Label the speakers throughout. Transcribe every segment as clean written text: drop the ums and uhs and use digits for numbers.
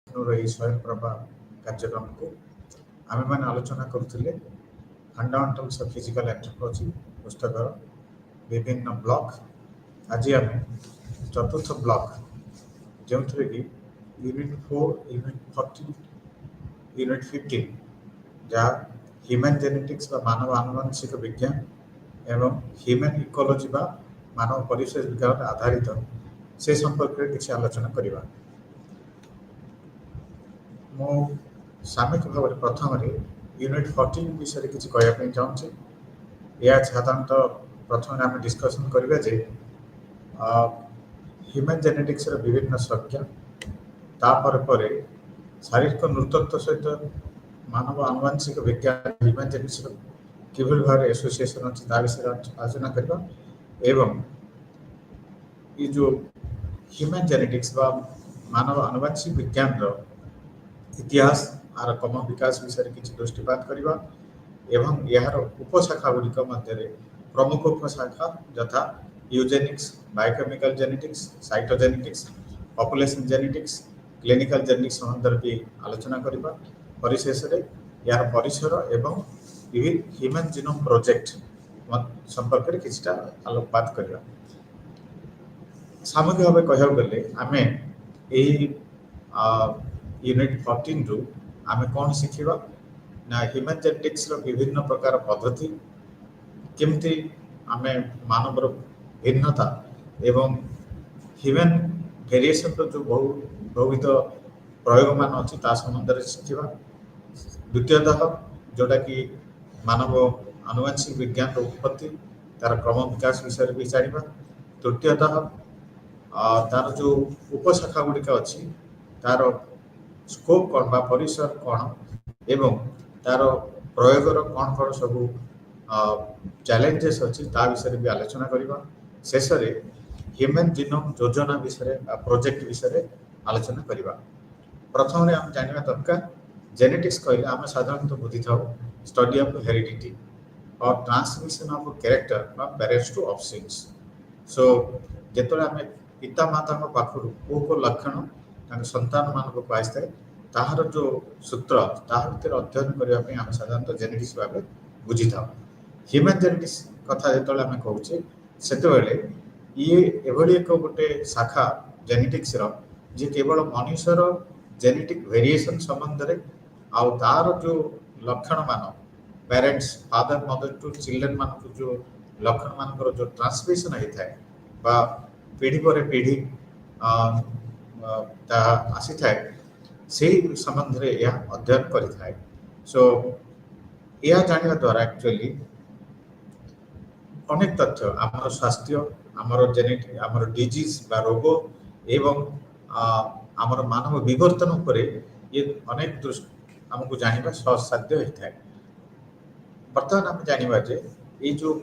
Speaker 1: ଏହି ସ୍ୱୟଂପ୍ରଭା କାର୍ଯ୍ୟକ୍ରମକୁ ଆମେମାନେ ଆଲୋଚନା କରୁଥିଲେ ଫଣ୍ଡାମେଣ୍ଟାଲ୍ସ ଅଫ୍ ଫିଜିକାଲ ଆନ୍ଥ୍ରୋପୋଲୋଜି ପୁସ୍ତକର ବିଭିନ୍ନ ବ୍ଲକ୍। ଆଜି ଆମେ ଚତୁର୍ଥ ବ୍ଲକ୍ ଯେଉଁଥିରେ କି ୟୁନିଟ୍ 4, ୟୁନିଟ୍ 14, ୟୁନିଟ୍ 15 ଯାହା ହ୍ୟୁମାନ୍ ଜେନେଟିକ୍ସ ବା ମାନବ ଆନୁବଂଶିକ ବିଜ୍ଞାନ ଏବଂ ହ୍ୟୁମାନ୍ ଇକୋଲୋଜି ବା ମାନବ ପରିବେଶ ବିଜ୍ଞାନରେ ଆଧାରିତ ସେ ସମ୍ପର୍କରେ କିଛି ଆଲୋଚନା କରିବା। ମୁଁ ସାମୟିକ ଭାବରେ ପ୍ରଥମରେ ୟୁନିଟ୍ 14 ବିଷୟରେ କିଛି କହିବା ପାଇଁ ଚାହୁଁଛି। ଏହା ସାଧାରଣତଃ ପ୍ରଥମେ ଆମେ ଡିସ୍କସନ୍ କରିବା ଯେ ହ୍ୟୁମାନ୍ ଜେନେଟିକ୍ସର ବିଭିନ୍ନ ସଂଜ୍ଞା, ତାପରେ ପରେ ଶାରୀରିକ ନୃତତ୍ୱ ସହିତ ମାନବ ଆନୁବଂଶିକ ବିଜ୍ଞାନ ହ୍ୟୁମାନ୍ ଜେନେଟିକ୍ସର କିଭଳି ଭାବରେ ଆସୋସିଏସନ୍ ଅଛି ତା ବିଷୟରେ ଆଲୋଚନା କରିବା ଏବଂ ଏ ଯେଉଁ ହ୍ୟୁମାନ୍ ଜେନେଟିକ୍ସ ବା ମାନବ ଆନୁବଂଶିକ ବିଜ୍ଞାନର ଇତିହାସ ଆର କ୍ରମ ବିକାଶ ବିଷୟରେ କିଛି ଦୃଷ୍ଟିପାତ କରିବା ଏବଂ ଏହାର ଉପଶାଖା ଗୁଡ଼ିକ ମଧ୍ୟରେ ପ୍ରମୁଖ ଉପଶାଖା ଯଥା eugenics, biochemical genetics, cytogenetics, population genetics, clinical genetics ସମ୍ବନ୍ଧରେ ବି ଆଲୋଚନା କରିବା। ପରିଶେଷରେ ଏହାର ପରିସର ଏବଂ ହ୍ୟୁମାନ୍ ଜିନୋମ୍ ପ୍ରୋଜେକ୍ଟ ସମ୍ପର୍କରେ କିଛିଟା ଆଲୋକପାତ କରିବା। ସାମଗ୍ରିକ ଭାବେ କହିବାକୁ ଗଲେ ଆମେ ଏହି ୟୁନିଟ୍ 14ରୁ ଆମେ କ'ଣ ଶିଖିବା ନା ହ୍ୟୁମାନ୍ ଜେନେଟିକ୍ସର ବିଭିନ୍ନ ପ୍ରକାର ପଦ୍ଧତି, କେମିତି ଆମେ ମାନବର ଭିନ୍ନତା ଏବଂ ହ୍ୟୁମାନ୍ ଭେରିଏସନ୍ର ଯେଉଁ ବହୁବିଧ ପ୍ରୟୋଗମାନ ଅଛି ତା ସମ୍ବନ୍ଧରେ ଶିଖିବା। ଦ୍ୱିତୀୟତଃ ଯେଉଁଟାକି ମାନବ ଆନୁବଂଶିକ ବିଜ୍ଞାନର ଉତ୍ପତ୍ତି, ତା'ର କ୍ରମ ବିକାଶ ବିଷୟରେ ବି ଜାଣିବା। ତୃତୀୟତଃ ତା'ର ଯେଉଁ ଉପଶାଖା ଗୁଡ଼ିକ ଅଛି ତା'ର ସ୍କୋପ୍ କ'ଣ ବା ପରିସର କ'ଣ ଏବଂ ତା'ର ପ୍ରୟୋଗର କ'ଣ ସବୁ ଚ୍ୟାଲେଞ୍ଜେସ୍ ଅଛି ତା ବିଷୟରେ ବି ଆଲୋଚନା କରିବା। ଶେଷରେ ହ୍ୟୁମାନ୍ ଜିନୋମ୍ ଯୋଜନା ବିଷୟରେ ବା ପ୍ରୋଜେକ୍ଟ ବିଷୟରେ ଆଲୋଚନା କରିବା। ପ୍ରଥମରେ ଆମେ ଜାଣିବା ଦରକାର ଜେନେଟିକ୍ସ କହିଲେ ଆମେ ସାଧାରଣତଃ ବୁଝିଥାଉ study of heredity or transmission of character ବା ପ୍ୟାରେଣ୍ଟସ୍ ଟୁ ଅଫସ୍ପ୍ରିଙ୍ଗସ୍। ସୋ ଯେତେବେଳେ ଆମେ ପିତାମାତାଙ୍କ ପାଖରୁ କେଉଁ ଲକ୍ଷଣ ତାଙ୍କ ସନ୍ତାନମାନଙ୍କୁ ଆସିଥାଏ ତାହାର ଯେଉଁ ସୂତ୍ର ତାହା ଭିତରେ ଅଧ୍ୟୟନ କରିବା ପାଇଁ ଆମେ ସାଧାରଣତଃ ଜେନେଟିକ୍ସ ଭାବେ ବୁଝିଥାଉ। ହ୍ୟୁମାନ୍ ଜେନେଟିକ୍ସ କଥା ଯେତେବେଳେ ଆମେ କହୁଛେ ସେତେବେଳେ ଇଏ ଏଭଳି ଗୋଟେ ଶାଖା ଜେନେଟିକ୍ସର ଯେ କେବଳ ମଣିଷର ଜେନେଟିକ୍ ଭେରିଏସନ୍ ସମ୍ବନ୍ଧରେ ଆଉ ତା'ର ଯେଉଁ ଲକ୍ଷଣମାନ ପ୍ୟାରେଣ୍ଟସ୍ ଫାଦର ମଦର ଟୁ ଚିଲଡ୍ରେନ୍ ମାନଙ୍କୁ ଯେଉଁ ଲକ୍ଷଣମାନଙ୍କର ଯେଉଁ ଟ୍ରାନ୍ସମିଶନ୍ ହେଇଥାଏ ବା ପିଢ଼ି ପରେ ପିଢ଼ି ତାହା ଆସିଥାଏ ସେହି ସମ୍ବନ୍ଧରେ ଏହା ଅଧ୍ୟୟନ କରିଥାଏ। ସୋ ଏହା ଜାଣିବା ଦ୍ୱାରା ଆକ୍ଚୁଆଲି ଅନେକ ତଥ୍ୟ ଆମର ସ୍ୱାସ୍ଥ୍ୟ, ଆମର ଜେନେଟିକ୍, ଆମର ଡିଜିଜ୍ ବା ରୋଗ ଏବଂ ଆମର ମାନବ ବିବର୍ତ୍ତନ ଉପରେ ଇଏ ଅନେକ ଆମକୁ ଜାଣିବା ସହଜସାଧ୍ୟ ହୋଇଥାଏ। ବର୍ତ୍ତମାନ ଆମେ ଜାଣିବା ଯେ ଏଇ ଯେଉଁ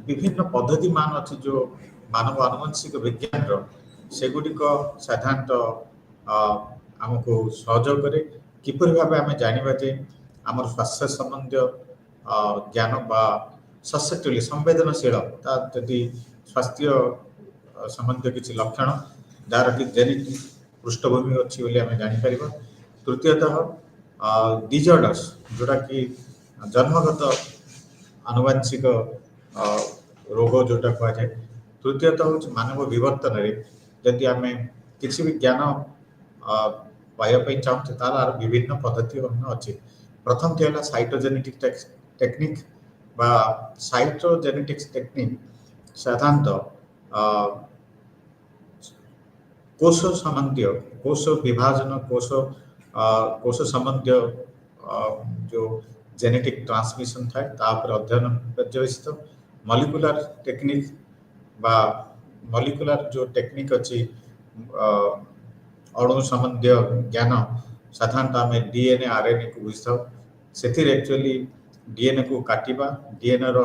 Speaker 1: ବିଭିନ୍ନ ପଦ୍ଧତି ମାନ ଅଛି ଯେଉଁ ମାନବ ଆନୁବଂଶିକ ବିଜ୍ଞାନର ସେଗୁଡ଼ିକ ସାଧାରଣତଃ ଆମକୁ ସହଯୋଗ କରେ। କିପରି ଭାବେ ଆମେ ଜାଣିବା ଯେ ଆମର ସ୍ୱାସ୍ଥ୍ୟ ସମ୍ବନ୍ଧୀୟ ଜ୍ଞାନ ବା ସସେପ୍ଟିବଲ୍ ସମ୍ବେଦନଶୀଳ ତା ଯଦି ସ୍ୱାସ୍ଥ୍ୟ ସମ୍ବନ୍ଧୀୟ କିଛି ଲକ୍ଷଣ ଯାହାର କି ଜେନେଟିକ୍ ପୃଷ୍ଠଭୂମି ଅଛି ବୋଲି ଆମେ ଜାଣିପାରିବା। ତୃତୀୟତଃ ଡିଜଅର୍ଡର୍ସ ଯେଉଁଟାକି ଜନ୍ମଗତ ଆନୁବଂଶିକ ରୋଗ ଯେଉଁଟା କୁହାଯାଏ। ତୃତୀୟତଃ ହେଉଛି ମାନବ ବିବର୍ତ୍ତନରେ ଯଦି ଆମେ କିଛି ବି ଜ୍ଞାନ ପାଇବା ପାଇଁ ଚାହୁଁଛେ ତାହେଲେ ଆର ବିଭିନ୍ନ ପଦ୍ଧତି ଅଛି। ପ୍ରଥମଟି ହେଲା ସାଇଟୋଜେନେଟିକ୍ ଟେକ୍ନିକ୍ ବା ସାଇଟୋଜେନେଟିକ୍ସ ଟେକ୍ନିକ୍ ସାଧାରଣତଃ କୋଷ ସମ୍ବନ୍ଧୀୟ କୋଷ ବିଭାଜନ କୋଷ ସମ୍ବନ୍ଧୀୟ ଯେଉଁ ଜେନେଟିକ୍ ଟ୍ରାନ୍ସମିଶନ୍ ଥାଏ ତା ଉପରେ ଅଧ୍ୟୟନ ପର୍ଯ୍ୟବେସିତ। ମଲିକୁଲାର ଟେକ୍ନିକ୍ ବା ମଲିକୁଲାର ଯେଉଁ ଟେକ୍ନିକ୍ ଅଛି ଅଣୁ ସମ୍ବନ୍ଧୀୟ ଜ୍ଞାନ ସାଧାରଣତଃ ଆମେ DNA RNAକୁ ବୁଝିଥାଉ। ସେଥିରେ ଆକ୍ଚୁଆଲି DNAକୁ କାଟିବା, DNAର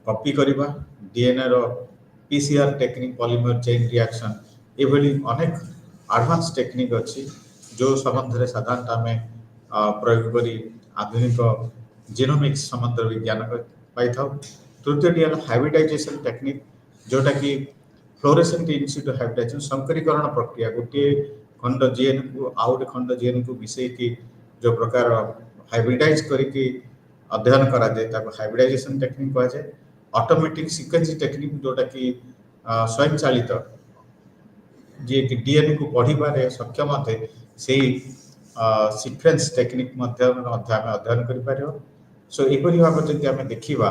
Speaker 1: କପି କରିବା, DNAର PCR technique polymer chain reaction ଏଭଳି ଅନେକ ଆଡ଼ଭାନ୍ସ ଟେକ୍ନିକ୍ ଅଛି ଯେଉଁ ସମ୍ବନ୍ଧରେ ସାଧାରଣତଃ ଆମେ ପ୍ରୟୋଗ କରି ଆଧୁନିକ ଜିନୋମିକ୍ସ ସମ୍ବନ୍ଧରେ ବି ଜ୍ଞାନ ପାଇଥାଉ। ତୃତୀୟଟି ହେଲା ହାଇବ୍ରିଡାଇଜେସନ୍ ଟେକ୍ନିକ୍ ଯେଉଁଟାକି ଫ୍ଲୋରେସେଣ୍ଟ ଇନସିଟୁ ହାଇବ୍ରିଡାଇଜେସନ୍ ସଂକରୀକରଣ ପ୍ରକ୍ରିୟା ଗୋଟିଏ खंड जीएन को आउ गोटे खंड जीएन को मिसेकी जो प्रकार हाइब्रिडाइज करके अध्ययन करा जाए ताको हाइब्रिडाइजेशन टेक्निक कहा जाए ऑटोमेटिक सीक्वेंसिंग टेक्निक जोटा कि स्वयं चालित जे कि डीएनए को पढ़ी बारे सक्षम थे से सीक्वेंस टेक्निक अध्ययन कर पार सो एपरी भाव जब आम देखा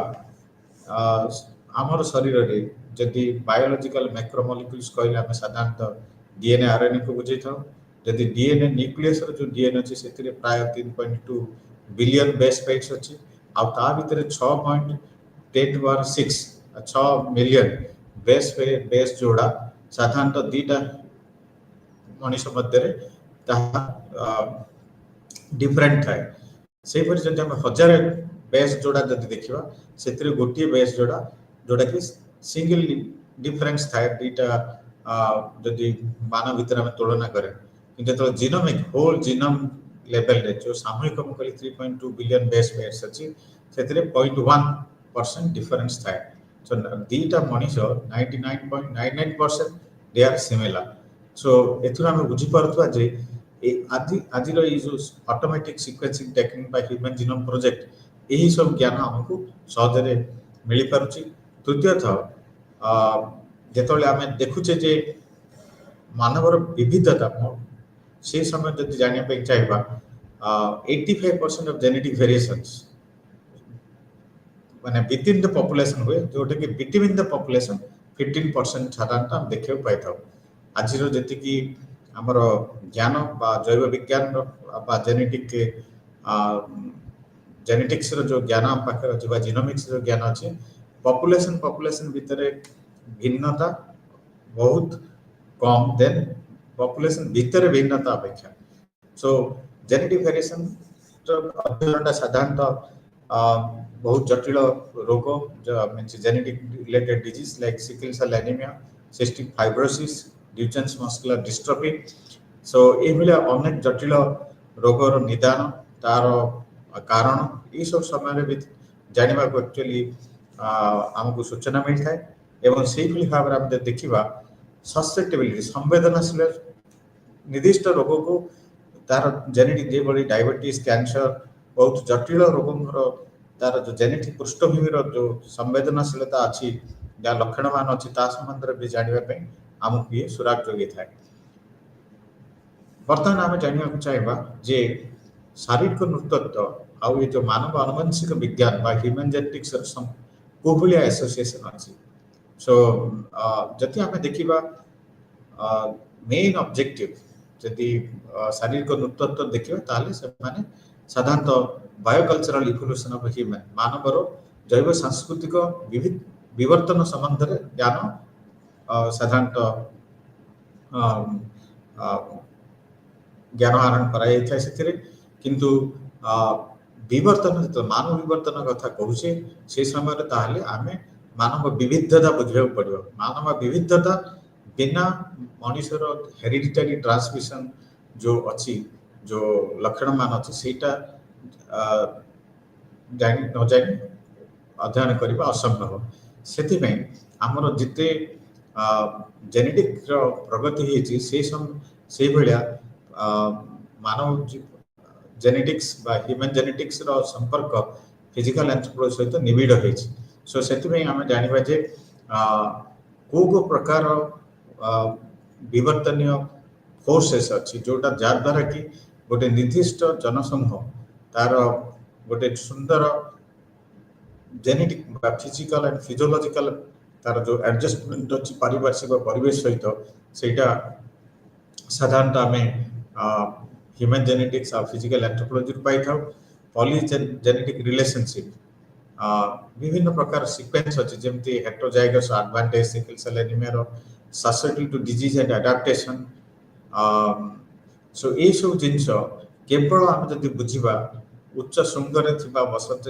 Speaker 1: आमर शरीर में जदि बायोलॉजिकल मैक्रोमोलिक्यूल्स कहले आम साधारणतः डीएनए आरएनए को बुझे था जदि डीएनए न्यूक्लियस जो डीएनए अच्छे से प्राय 3.2 बिलियन बेस पेयर्स अच्छी आ भितर 6.10⁻⁶ 6 मिलियन बेस जोड़ा साधारणतः दीटा मनीष मध्य डिफरेंट थाए से जब आम 1000 बेस जोड़ा जब देखा से गोटे बेस जोड़ा जोटा कि सिंगल डिफरेंस थाए दीटा जदि मान भीतर आम तुलना करें जो जीनोमिक होल जीनोम लेवल रे जो सामूहिक मुझे कहली 3.2 बिलियन बेस पेयर्स अच्छी से 0.1% डिफरेंस थाए सो दीटा Manish 99.99% they are similar so एथुर आम बुझीपा जे आज जो ऑटोमेटिक सीक्वेंसिंग टेक्निक बा ह्यूमन जीनोम प्रोजेक्ट यही सब ज्ञान आमको सहजरे मिल पारुछि तृतीयथ जिते आम देखुचे जे मानवर विविधता से समय जब जानापी चाहिए 85% ऑफ जेनेटिक वेरिएशंस माने विद इन द पॉपुलेशन हुए जोटा कि बिटवीन द पॉपुलेशन 15% साधारणतः हम देखा पाई था आज जी आमर ज्ञान बा जैव विज्ञान बा जेनेटिक्स जो ज्ञान आम पाखे अच्छे जीनोमिक्स जो ज्ञान अच्छे पॉपुलेशन भितर भिन्नता बहुत कम देन पॉपुलेशन भितर भिन्नता अपेक्षा सो जेनेटिक वेरिएशन अध्ययन साधारणतः बहुत जटिल रोग जो means genetic related disease like sickle cell anaemia cystic fibrosis Duchenne's muscular dystrophy so ये अनेक जटिल रोगर निदान तार कारण ये सब समय भी जानवा एक्चुअली आमको सूचना मिलता है एवं से भाव में आम देखा ससेप्टेबिलिटी संवेदनशील निर्दिष्ट रोग को तार जेनेटिक जो डायबिटीज कैंसर बहुत जटिल रोगों तार जो जेनेटिक पृष्ठभूमि जो संवेदनशीलता अच्छी जहाँ लक्षण मान अच्छी संबंध में भी जानवाई आमको ये सुराग जोगे थाए बर्तमान आम जानवा चाहिए जे शारीरिक नृतत्व आउ ये जो मानव आनुवंशिक विज्ञान बा ह्यूमन जेनेटिक्स को भाया एसोसिएशन अच्छी सो जदि आम देखा मेन ऑब्जेक्टिव जदि शारीरिक नृतत्व देखा साधारणतः बायोकल्चरल इवोल्यूशन ऑफ ह्यूमन मानवर जैव सांस्कृतिक विवर्तन संबंध में ज्ञान साधारणतः ज्ञान आहरण कर किंतु विवर्तन जो मानव विवर्तन कथा कहूचे से समय ताहले आमे मानव विविधता बुझा पड़ो मानव विविधता बिना मनुष्यर हेरिडिटरी ट्रांसमिशन जो अच्छी जो लक्षण मान अच्छी सेटा न जानी अध्ययन करने असंभव से आमर जिते जेनेटिक प्रगति होती से भाया मानव जेनेटिक्स बा ह्यूमन जेनेटिक्स रो संपर्क फिजिकल एंथ्रोपोलॉजी सहित निबिड़ होती सो से आम जाना जे को प्रकार विवर्तनीय फोर्सेस अच्छी जोटा जद्वारा कि गोटे निर्दिष्ट जनसमूह तार गोटे सुंदर जेनेटिक फिजिकल एंड फिजियोलॉजिकल तार जो एडजस्टमेंट अच्छी पारिपार्श्विक परिवेश सहित सेटा साधारणतः आम ह्यूमन जेनेटिक्स और फिजिकल एंथ्रोपोलॉजी पाई था पॉलीजेनेटिक रिलेशनशिप विभिन्न प्रकार सीक्वेंस अच्छी जमती heterozygous advantage sickle cell anaemia susceptible to disease and adaptation so ये सब जिनस केवल आम जब बुझा उच्च श्रृंगरे बसत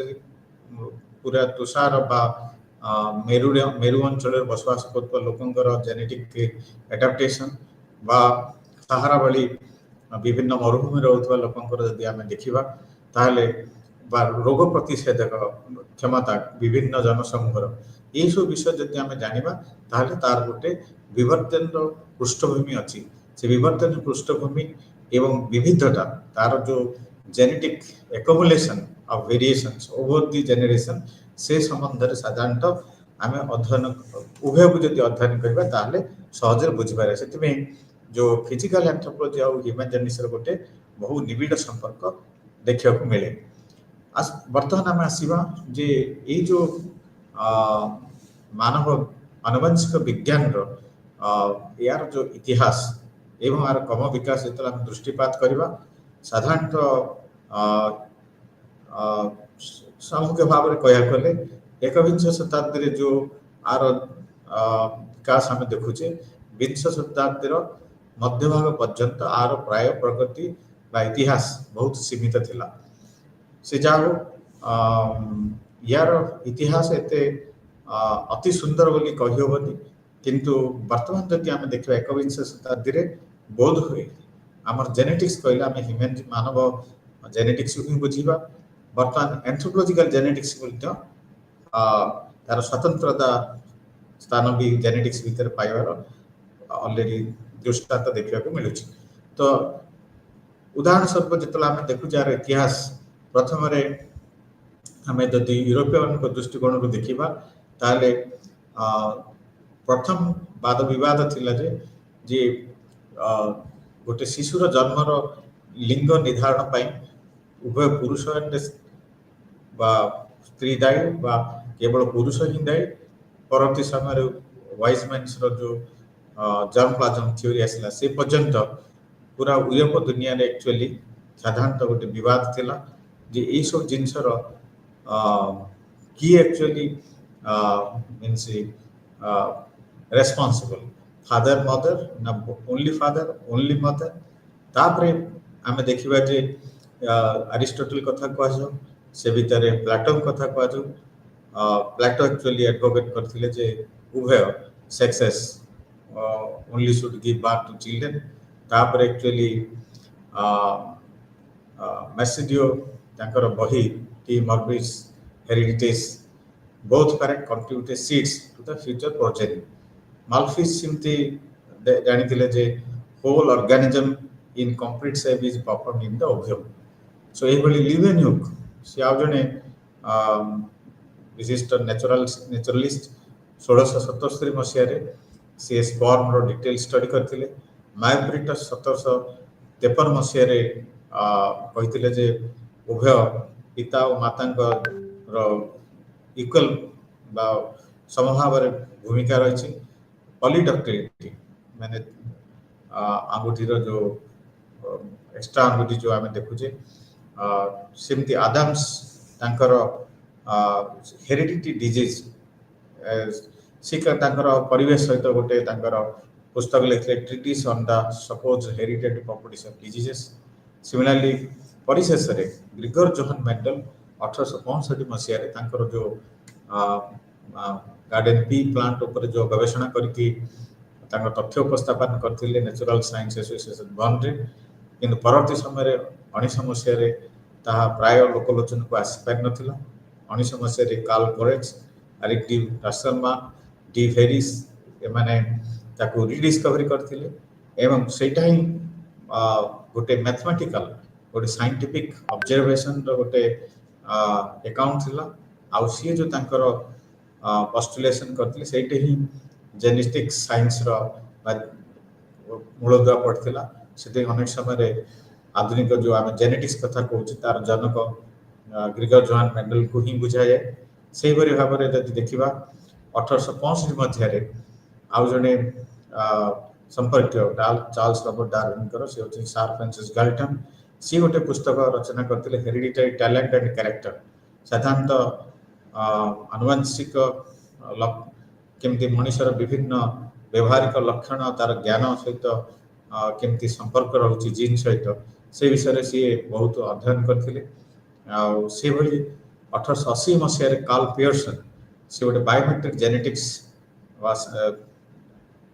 Speaker 1: पूरा तुषार बा मेरु अंचल बसवास कर लोकंर जेनेटिक एडाप्टेशन बा सहारा भली विभिन्न मरुभूमि रोकवा लोकंर जदि आम देखा ताहले बा रोग प्रतिषेधक क्षमता विभिन्न जनसमूहर यही सब विषय जब आम जाना तार गोटे विवर्तन पृष्ठभूमि अच्छी से विवर्तन पृष्ठभूमि एवं विविधता तार जो genetic accumulation of variations over the generation से संबंध में साधारणतः आम अध्ययन उभय को जब अध्ययन करबा ताले सहज बुझी पारे से जो फिजिकल एंथ्रोपोलॉजी और ह्यूमन जेनेटिक्स गोटे बहु निबिड़ संपर्क देखा मिले। बर्तमान आम आसवा जे ये जो मानव आनुवंशिक विज्ञान यार जो इतिहास एवं यार क्रम विकास जो आम दृष्टिपात करवा साधारणतः सामूहिक भाव में कह गले एकविंश शताब्दी जो आर विकास आम देखुचे विंश शताब्दीर मध्यभाग पर्यंत आर प्राय प्रगति बा इतिहास बहुत सीमित थिला से जाओ यार इतिहास एते अति सुंदर बोली कहिबनी किंतु वर्तमान जदि आम देखा एकविंश शताब्दी रे बोध हुए आमर जेनेटिक्स कहले आम ह्यूमन मानव जेनेटिक्स ही बुझीबा वर्तमान एंथ्रोपोलॉजिकल जेनेटिक्स तार स्वतंत्रता स्थान भी जेनेटिक्स भीतर पाइबार ऑलरेडी दृष्टांत देखा मिलूँ। तो उदाहरण स्वरूप जो आम देखु जार इतिहास प्रथम आम जदि यूरोपीय दृष्टिकोण देखा ताले प्रथम वाद विवाद थिला जे गोटे शिशुर जन्मर लिंग निर्धारण पाई उभय पुरुष बा स्त्री दायी बा केवल पुरुष ही दायी परवर्ती समय वाइजमैन्स जो जर्म प्लाज्म थ्योरी आसला से पर्यंत पूरा यूरोप दुनिया रे एक्चुअली साधारणतः गोटे विवाद थिला जे ये सब जिनसर की actually means responsible father mother ना ओनली फादर ओनली मदर तापरे आम देखा जे अरिस्टोटल कथा कह से भितर प्लाटो कथा कह प्लाटो एक्चुअली एडवोकेट करथिले जे उभय sexes only should give birth to children तापर एक्चुअली मैसिडियो तांकर बही टी मॉर्बिस हेरिडिटीज both parent contributed seeds to the future progeny माल्फिस सिमती जानिथिले जे whole organism in complete shape is performed in the ovum. So ये लिवेन्युक से आउ जड़े विशिष्ट नेचुरालिस्ट 1677 मसीह सी स्पर्म रो डिटेल स्टडी करथिले। मायोब्रिटस 1753 मसीह कहते जे उभय पिता और माता इक्वल बा समभाव भूमिका रही। पॉलीडक्टिलिटी माने आंगुठीर जो एक्स्ट्रा आंगुठी जो आम देखुचे सेमती आदाम्स तांकर हेरिडिटी डिजीज तांकर परिवेश सहित गोटे तांकर पुस्तक लिखले treatise on the supposed hereditary properties of diseases. Similarly परिशेष रे ग्रिगोर जोहन मेंडल 1865 मसीह तांकर जो गार्डन पी प्लांट ऊपर जो गवेषणा करके तथ्य उपस्थापन करथिले नेचुरल साइंस एसोसिएशन बर्न रे किंतु परवर्ती समय 1900 मसीह ताहा प्राय लोकलोचन को आसी पार नथिला। 1900 मसीह कार्ल कोरेज अरिक डी रासलमा डी फेरिस एमाने ताको रिडिस्कवरी करथिले एवं सेटा ही गोटे मैथमेटिकल गोटे साइंटिफिक ऑब्जर्वेशन रो गोटे अकाउंट थिला आ सी जो तांकर पोस्टुलेशन करथिले सेटे ही जेनेटिक्स साइंस रो मूलदुआ पड़थिला। से अनेक समय आधुनिक जो आम जेनेटिक्स कथा कहूँ तार जनक ग्रिगोर जोहान मेंडल को ही बुझा जाए। से भाव में जब देखा 1865 मसीह आउ जड़े संपर्क चार्ल्स रॉबर्ट डार्विन से होची सर फ्रांसिस गाल्टन सी गोटे पुस्तक रचना करते हेरिडिटरी टैलेंट एंड कैरेक्टर। साधारणतः आनुवंशिक केमती मनुष्यर विभिन्न व्यवहारिक लक्षण तार ज्ञान सहित केमती संपर्क रोचे जीन सहित से विषय सी बहुत अध्ययन करते। से 1880 मसीह कार्ल पियर्सन से गोटे बायोमेट्रिक जेनेटिक्स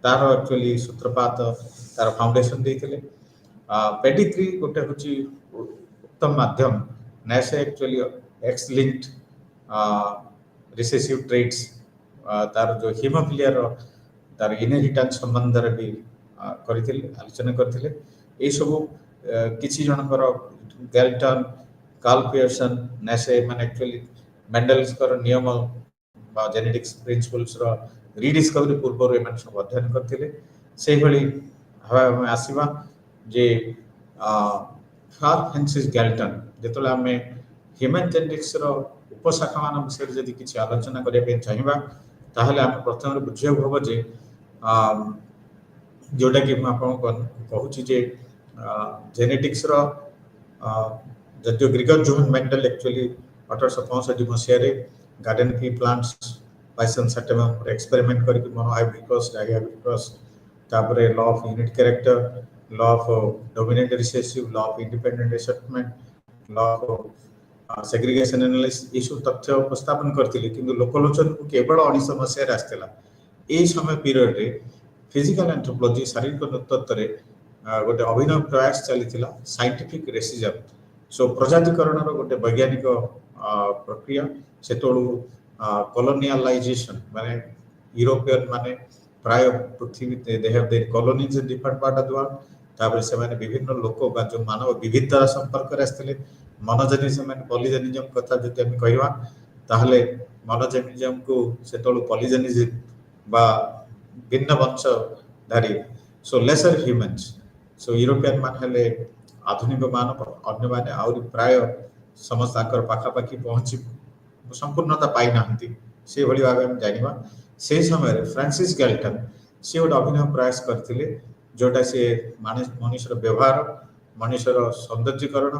Speaker 1: तार एक्चुअली सूत्रपात तार फाउंडेशन देते। पेडिग्री गोटे हूँ उत्तम माध्यम नैसे actually X linked recessive traits तार जो हीमोफिलिया तार इनहेरिटेंस संबंध भी आलोचना करथिले ए सब किछि जनकर गैल्टन कार्ल पियर्सन नेसे माने एक्चुअली मेंडल्स कर नियम बा जेनेटिक्स प्रिंसिपल्स रो रीडिस्कवरी पूर्व एमन सब अध्ययन करथिले से भली हम आसीबा जे कार्ल फ्रांसिस गैल्टन जेतले हमें ह्यूमन जेनेटिक्स रो उपशाखा मान विषय जदि किछि आलोचना करिया पे चाहिबा ताहले हम प्रथम बुझिया होबो जे जोटा कि कहूँ जे जेनेटिक्स रो जदियो ग्रिगर जोहन मेंडल एक्चुअली 1865 मसीह गार्डन की प्लांट्स बाइसन सेटम एक्सपेरिमेंट करके मोनो हाइब्रिडस डायहाइब्रिडस तापरे law of unit character law of dominant recessive law of independent assortment law of segregation analysis ये सब तथ्य उपस्थापन करथिले किंतु लोकलोचन को केवल 1900 मसीह आस्थिला ए समय पीरियड रे फिजिकल एंथ्रोपोलॉजी शारीरिक तत्व रे गोटे अभिनव प्रयास चलीथिला साइंटिफिक रेसिज्म सो प्रजातिकरण रो गोटे वैज्ञानिक प्रक्रिया सेतोळु कॉलोनियलाइजेशन माने यूरोपियन माने प्राय पृथ्वी they have their colonies in different part of the world तापर से माने विभिन्न लोक बा जो मानव विविधता संपर्क रे आस्थिले मोनोजेनिज्म माने पॉलीजेनिज्म कथा जति हम कहवा ताहले मोनोजेनिज्म को सेतोळु पॉलीजेनिज्म बा भिन्न वंशधारी सो लेसर ह्यूमन्स सो यूरोपियन मान हेले आधुनिक मानव अन्य माने और प्राय समस्त आकर पाखा पाखी पहुंची संपूर्णता पाई नाहंती से भली भाबे हम जानिबा से समय रे फ्रांसिस गैल्टन से गोटे अभिनव प्रयास करथिले जोटा से मनुष्यर व्यवहार मनुष्यर सौंदर्यीकरण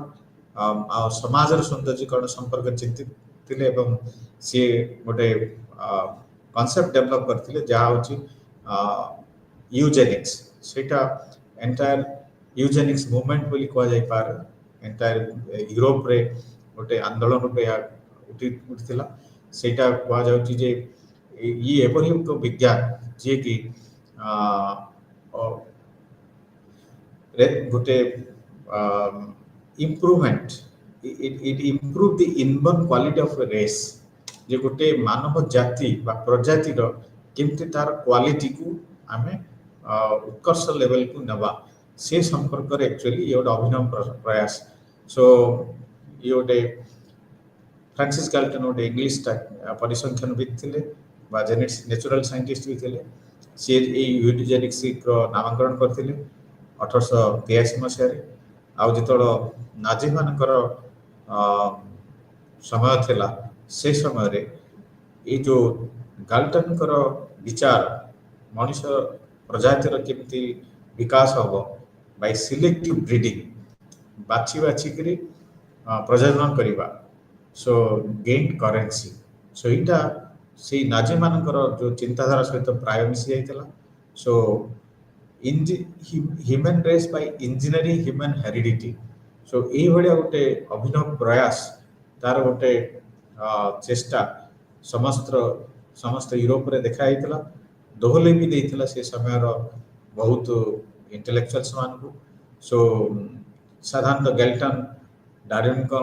Speaker 1: आ समाज र सौंदर्यीकरण संपर्क चिंतित थिले एवं से गोटे कॉन्सेप्ट डेवलप करथिले जहा होची यूजेनिक्स सेटा एंटायर यूजेनिक्स मूवमेंट बोली कह जाय पार एंटायर यूरोप रे गोटे आंदोलन रूपे उठिथिला सेटा कह जाउची जे ये एपरि एक विज्ञान जे कि गोटे improvement it improve the inborn quality of a race जे गोटे मानव जाति बा प्रजाति रो केमति तार क्वालिटी को आमे उत्कर्ष लेवल को नबा से संपर्क रे एक्चुअली ये गोटे अभिनव प्रयास सो ये गोटे फ्रांसिस गैल्टन गोटे इंग्लिश परिसंख्यानविद थिले बा जेनेटिक्स नेचुरल साइंटिस्ट भी थिले से यूजेनिक्स रो नामकरण करथिले 1883 मसीह रे आ जेतोळ नाजी मानकर समय थिला से समय रे ये जो गाल्टन कर विचार मनुष्य प्रजातिर केमती विकास हम बाय सिलेक्टिव ब्रीडिंग बाछी बाछी करी प्रजनन करिबा सो गेन करेंसी सो इटा से नाजी मानकर जो चिंताधारा सहित प्राय मिसी जाइतला so human race by engineering human heredity so ए भलिया गोटे अभिनव प्रयास तार गोटे चेष्टा समस्त यूरोप रे देखा जाइतला दोहले भी देइतला से समय रो बहुत इंटेलेक्चुअल्स मान को सो साधारणतः गैल्टन डार्विन को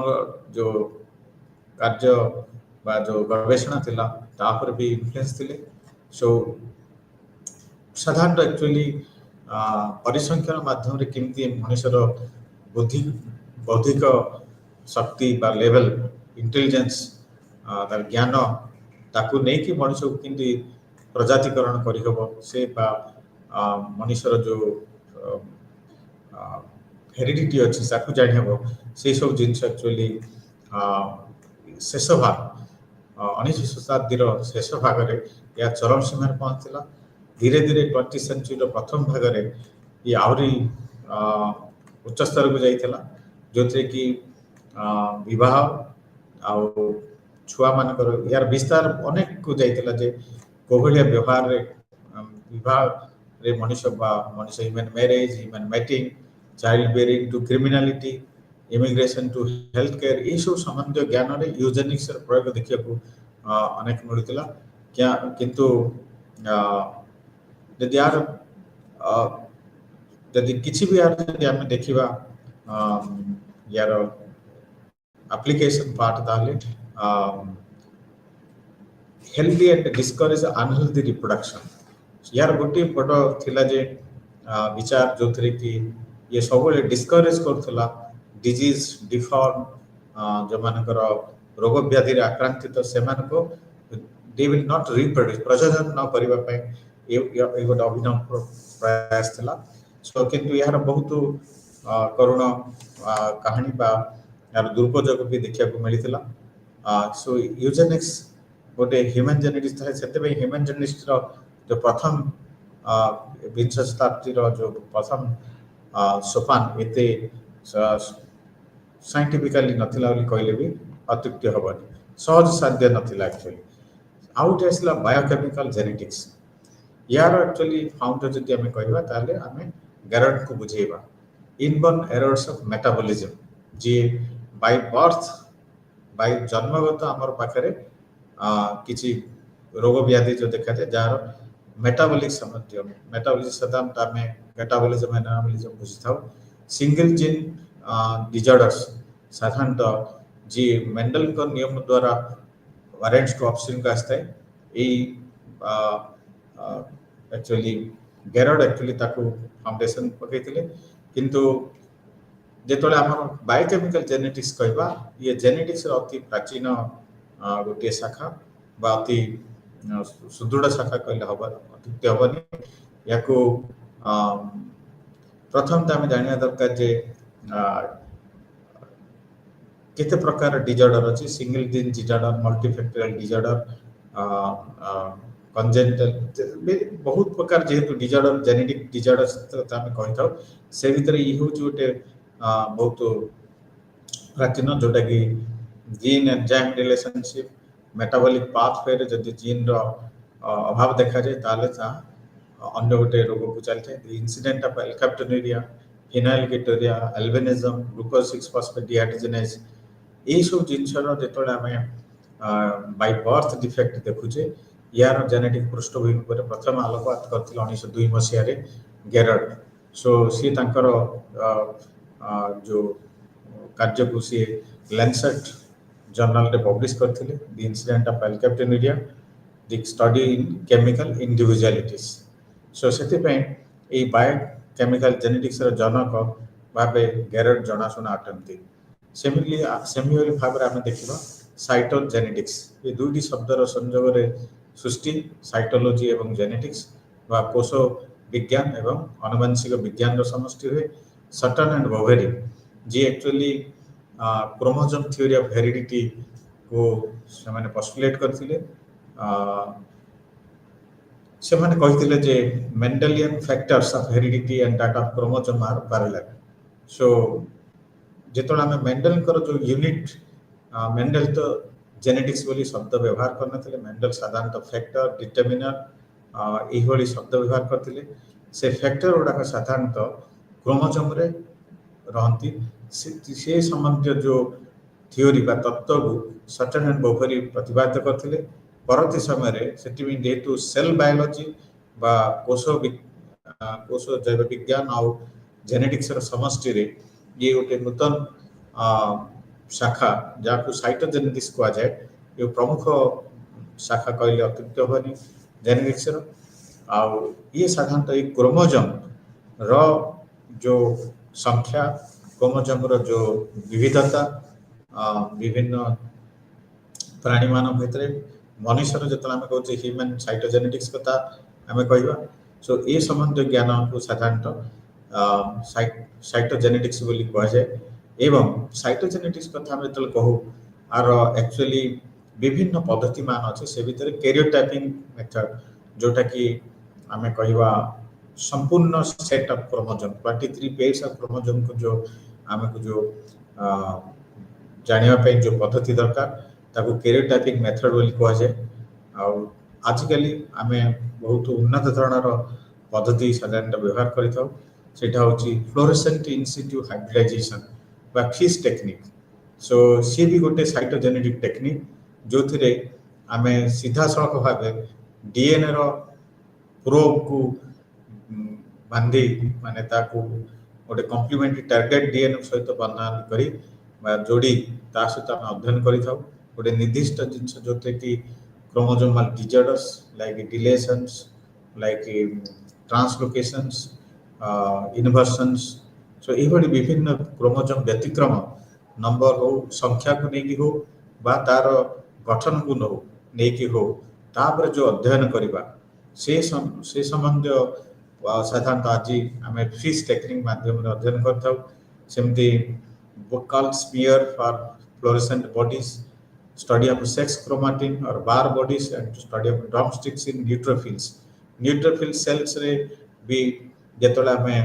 Speaker 1: जो कार्य बा जो गवेषणा थिला तापर भी इन्फ्लुएंस थिले सो साधारणतः एक्चुअली परिसंख्यान माध्यम रे केमती मनुष्यर बुद्धि बौद्धिक शक्ति बा लेवल इंटेलिजेंस तार ज्ञान ताकू नहीं कि मनुष्य को किंती प्रजातिकरण करी हबो से बा मनुष्यर जो हेरिडिटी अछि ताकू जानि हबो से सब जिंस एक्चुअली शेष भाग 19वीं शताब्दी रो शेष भाग रे या चरम सीमा रे पहुंचला धीरे धीरे 20th सेंचुरी रो प्रथम भाग रे ये आवरी उच्च स्तर को जाइतला जोथे कि विवाह आ छुआ मानकर यार विस्तार अनेक को जाइतला जे कोभलिया व्यवहार रे विवाह रे मनुष्य human marriage human mating child bearing to criminality immigration to health care ये सब संबंध ज्ञान रे यूजेनिक्स र प्रयोग देखिया को अनेक मिलतिला क्या किंतु यदि यार यदि किछि भी यार यदि हम देखिबा यार एप्लीकेशन पार्ट दाले healthy and discourage unhealthy reproduction यार गोटे बड़ थिला जे विचार जो थे कि ये सब डिस्करेज करथला डिजीज डिफॉर्म जो मानकर रोग व्याधि आक्रांतित से दे विल नॉट रिप्रोड्यूस प्रजनन न करबा पय ये गोटे अभिनव प्रयास थिला सो किंतु यार बहुत करुण कहानी बा यार दुरुपयोग भी देखा मिलता सो यूजेनिक्स गोटे ह्यूमन जेनेटिक्स था से ह्यूमन जेनेटिक्स जो प्रथम विंश शताब्दी जो प्रथम सोपान एत साइंटिफिकली नथिला कहले भी अत्युक्ति हेनी सहज साध्य नाला एक्चुअली आउट आसला बायोकेमिकल जेनेटिक्स यार एक्चुअली फाउंडर जदि आम कहवा ताले आम गैरड को बुझेबा इनबॉर्न एरर्स ऑफ मेटाबॉलिज्म जी बाय बर्थ बाय जन्मगत आमर पाखरे किसी रोग व्याधि जो देखा जाए जार मेटाबॉलिक सामर्थ्य मेटाबॉलिज्म साधारणतः आम मेटाबॉलिज्म एनाबॉलिज्म बुझी था सिंगल जीन डिजॉर्डर्स साधारणतः जी मेंडल को नियम द्वारा पेरेंट्स टू ऑफस्प्रिंग का आस्था है एक्चुअली गैरड एक्चुअली ताकू फाउंडेशन पकईले किंतु जेतोले आम बायोकेमिकल जेनेटिक्स कहवा ये जेनेटिक्स अति प्राचीन गोटे शाखा बा अति सुदृढ़ शाखा कहले हम अत्युक्ति हेनी या प्रथम तो आम जाना दरकार जे केते प्रकार डिजॉर्डर अच्छी single gene disorder multifactorial disorder congenital बहुत प्रकार जेहेतु डिजॉर्डर जेनेटिक डिजॉर्डर आम कही से भितर ये हूँ गोटे बहुत प्राचीन जोटा कि gene enzyme relationship metabolic pathway जदि जीन अभाव देखा जाए ताले अन्य गोटे रोग को चलता है incident of alkaptonuria phenylketonuria albinism glucose six phosphate dehydrogenase यही सब जिनसर जो आम बाय बर्थ डिफेक्ट देखुचे यार जेनेटिक पृष्ठभूमि पर प्रथम आलोकपात करथिले 1902 मसीह गेरड सो सी तांकर जो कार्य को सी लैंसेट जर्नल रे पब्लिश करथिले the incident of alkaptonuria the study in chemical individualities so सेति पे ए बायोकेमिकल जेनेटिक्स रो जनक भाबे गेरड जनाशुना अटंती सेमिली भाव आम देखा साइटोजेनेटिक्स ये दुईटी शब्दर संयोग सृष्टि साइटोलॉजी एवं जेनेटिक्स व कोश विज्ञान एवं आनुवंशिक विज्ञान समष्टि हुए Sutton and Boveri ji actually chromosome theory of heredity को से माने पोस्टुलेट करथिले से माने कहिथिले जे Mendelian factors of heredity and that of chromosome are parallel so जेतों आम मेंडल जो यूनिट मेंडल तो जेनेटिक्स बोली शब्द व्यवहार करते मेंडल साधारणतः फैक्टर डिटरमिनर यही शब्द व्यवहार करते से फैक्टर गुड़ाक साधारणतः क्रोमोसोम रे रहती से संबंधी जो थियोरी बा तत्व को सटन एंड बोवेरी प्रतिपादित करते परवर्ती समय जेहेतु सेल बायोलॉजी बा कोश जैव विज्ञान आउ जेनेटिक्स समष्टि रे ये गोटे नूतन शाखा जहाँ साइटोजेनेटिक्स कह जाए ये प्रमुख शाखा कहले अत्युक्ति हेनी जेनेटिक्स ये साधारणतः ये क्रोमोसोम रो जो संख्या क्रोमोसोम रो जो विविधता विभिन्न प्राणी मान भितर मनुष्यर जो आम कहे ह्यूमन साइटोजेनेटिक्स कथा आम कहवा सो ये संबंधी ज्ञान को साधारणतः साइटोजेनेटिक्स बोली कह जाए एवं साइटोजेनेटिक्स कथा हम जो कहू आर एक्चुअली विभिन्न पद्धति मान अच्छे से भितर कैरियोटाइपिंग मेथड जोटा कि आम कहवा संपूर्ण set of chromosome 23 pairs of chromosome को जो आमको जो जानिबा जो पद्धति दरकार ताको कैरियोटाइपिंग मेथड बोली कह जाए आजिकली आम बहुत उन्नत धरणर पद्धति साधारणतः व्यवहार करिथाउ सेटा होची फ्लोरेसेंट इन सिटु हाइब्रिडाइजेशन बा फिश टेक्निक सो सी भी गोटे साइटोजेनेटिक टेक्निक जो थिरे आम सीधा सड़क भाव डीएनए रो प्रोब को बांधी माने ताकू गोटे कम्प्लीमेंटरी टार्गेट डीएनए सहित बंधन करी जोड़ी ता सहित आम अध्ययन करिथाउ गोटे निर्दिष्ट जिनस जो कि क्रोमोसोमल डिजॉर्डर्स लाइक डिलेशंस लाइक ट्रांसलोकेशंस इनभर्सन्स सो यही विभिन्न क्रोमोजोम व्यतिक्रम नंबर हो संख्या को लेकिन हो बा तार गठन को हो नहीं हो तापर जो अध्ययन करवा से संबंध साधारणतः आज आम फिश टेक्निक माध्यम अध्ययन करमती buccal smear for fluorescent bodies study of sex chromatin or bar bodies and study of drumsticks in neutrophils. Neutrophil cells रे भी जेतोला हमें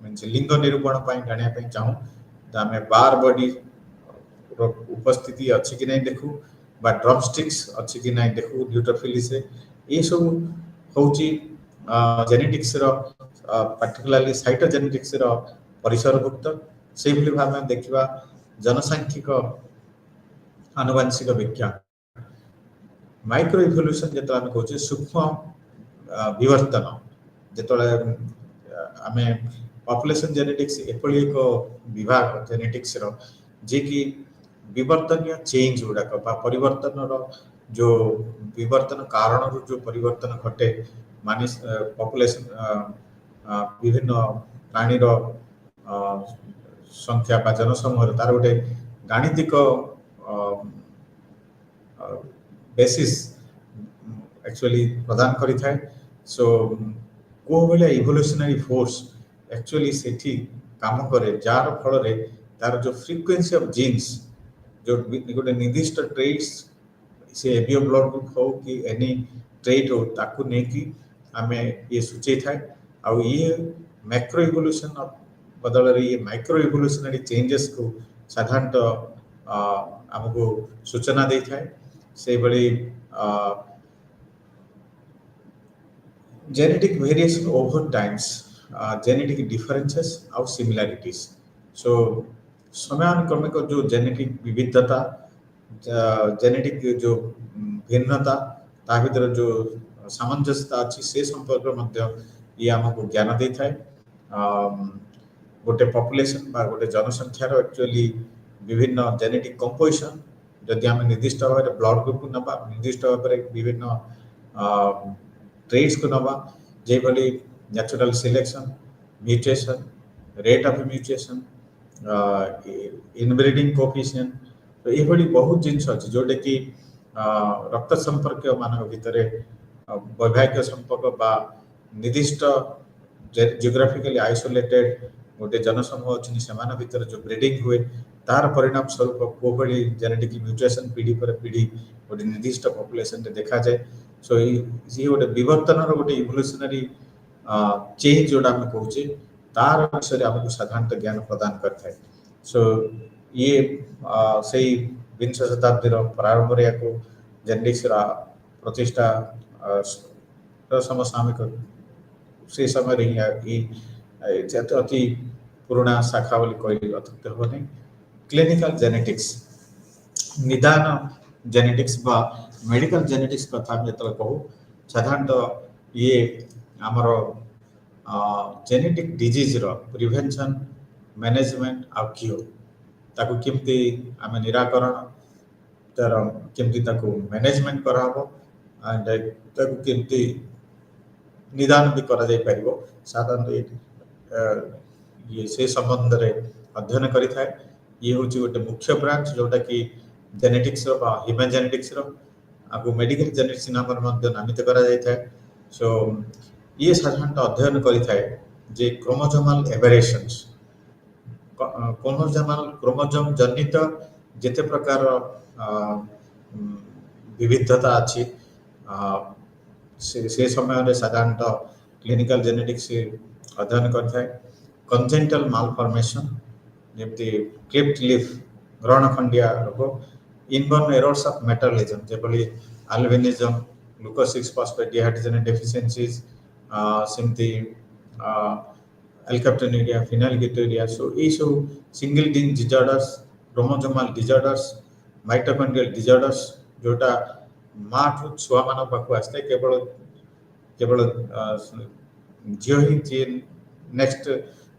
Speaker 1: मीन्स लिंग निरूपण पाई जानिया पाई चाहूँ तो हमें बार बॉडी उपस्थिति अच्छी कि नहीं देखू बा ड्रमस्टिक्स अच्छी कि नहीं देखू न्यूट्रोफिल से ये सब होची जेनेटिक्स रो पार्टिकुलरली साइटोजेनेटिक्स रो परिसरभुक्त से भली भाव देखिबा जनसांख्यिक आनुवंशिक विज्ञान माइक्रो इवोल्यूशन जो आम कहे सूक्ष्म विवर्तन जो आम पॉपुलेशन जेनेटिक्स एपली एक विभाग जेनेटिक्स रो जे कि विवर्तनीय चेंज गुड़ाक परिवर्तन जो विवर्तन कारण जो परिवर्तन घटे मानी पॉपुलेशन विभिन्न प्राणी संख्या जनसमूह तार गोटे गाणितिक बेसिस एक्चुअली प्रदान करि थाए सो को बेले इवोल्यूशनरी फोर्स एक्चुअली सेठी काम करे जार फल रे तार जो फ्रीक्वेंसी ऑफ जीन्स जो गोटे निर्दिष्ट ट्रेट्स से एबियो ब्लड ग्रुप हो कि एनी ट्रेट हो ताकू ने कि आमे ये सूचे थाए आ ये मैक्रो इवोल्यूशन बदल रे ये माइक्रो इवोल्यूशनरी चेंजेस को साधारणतः आमको सूचना दे थाए से बड़ी genetic variation over times genetic differences और सिमिलरिटीज सो समयानुक्रमिक जो जेनेटिक विविधता जेनेटिक जो भिन्नता ता भीतर जो सामंजस्यता अच्छी से संपर्क मध्य ये आमको ज्ञान दे थाए गोटे पॉपुलेशन बा गोटे जनसंख्यार एक्चुअली विभिन्न जेनेटिक कंपोजिशन जदि आम निर्दिष्ट भाव में ब्लड ग्रुप को नवा निर्दिष्ट भाव में विभिन्न ट्रेट्स को नवा जे भली natural selection mutation rate of mutation inbreeding coefficient तो ये भली बहुत जिनस अच्छी जोटे कि रक्त संपर्क मान भितर वैवाहिक संपर्क बा निर्दिष्ट जियोग्राफिकली आइसोलेटेड गोटे जनसमूह अच्छी से भीतर जो ब्रीडिंग हुए तार परिणाम स्वरूप को भली जेनेटिक म्यूटेशन पीढ़ी पर पीढ़ी गोटे निर्दिष्ट पॉपुलेशन रे देखा जाए सो ये गोटे विवर्तन गोटे इवोल्यूशनरी चेंज जोड़ा आम कहूचे तार विषय आमको साधारणतः ज्ञान प्रदान करता है सो ये से विंश शताब्दी प्रारंभ में या जेनेटिक्स प्रतिष्ठा समसामयिक से समय अति पुराना शाखा बोली कह अत्युक्त हो नहीं क्लिनिकल जेनेटिक्स निदान जेनेटिक्स बा मेडिकल जेनेटिक्स कथा जो कहूँ साधारणतः ये आमर जेनेटिक डिजीज रो प्रिवेंशन मैनेजमेंट आ क्योर ताकू केमती आम निराकरण तार केमती ताकू मैनेजमेंट कराबो एंड ताकू केमती निदान भी करा जाय परिबो साधारणतः ये से संबंध रे अध्ययन करि थाए ये हूँ गोटे मुख्य ब्रांच जोटा कि जेनेटिक्स ह्यूमन जेनेटिक्स आपको मेडिकल जेनेटिक्स नाम नामित करा जाय थाए सो ये साधारणतः अध्ययन करि थाए जे क्रोमोसोमल एबेरेशंस क्रोमोसोम जनित जेते प्रकार विविधता अच्छी से समय रे साधारणतः क्लिनिकल जेनेटिक्स अध्ययन करता है कंजेंटल मालफॉर्मेशन जमती क्लिफ्ट लीफ ग्रहण खंडिया रोग इनबॉर्न एरर्स ऑफ मेटाबॉलिज्म जेपली albinism glucose 6 phosphate dehydrogenase deficiencies सिमती अल्काप्टोन्यूरिया फिनाइलकीटोरिया सो ये सब single gene disorders chromosomal disorders mitochondrial disorders जोटा माँ ठू छुआ मान पाक आसता केवल केवल झील ही जीन नेक्स्ट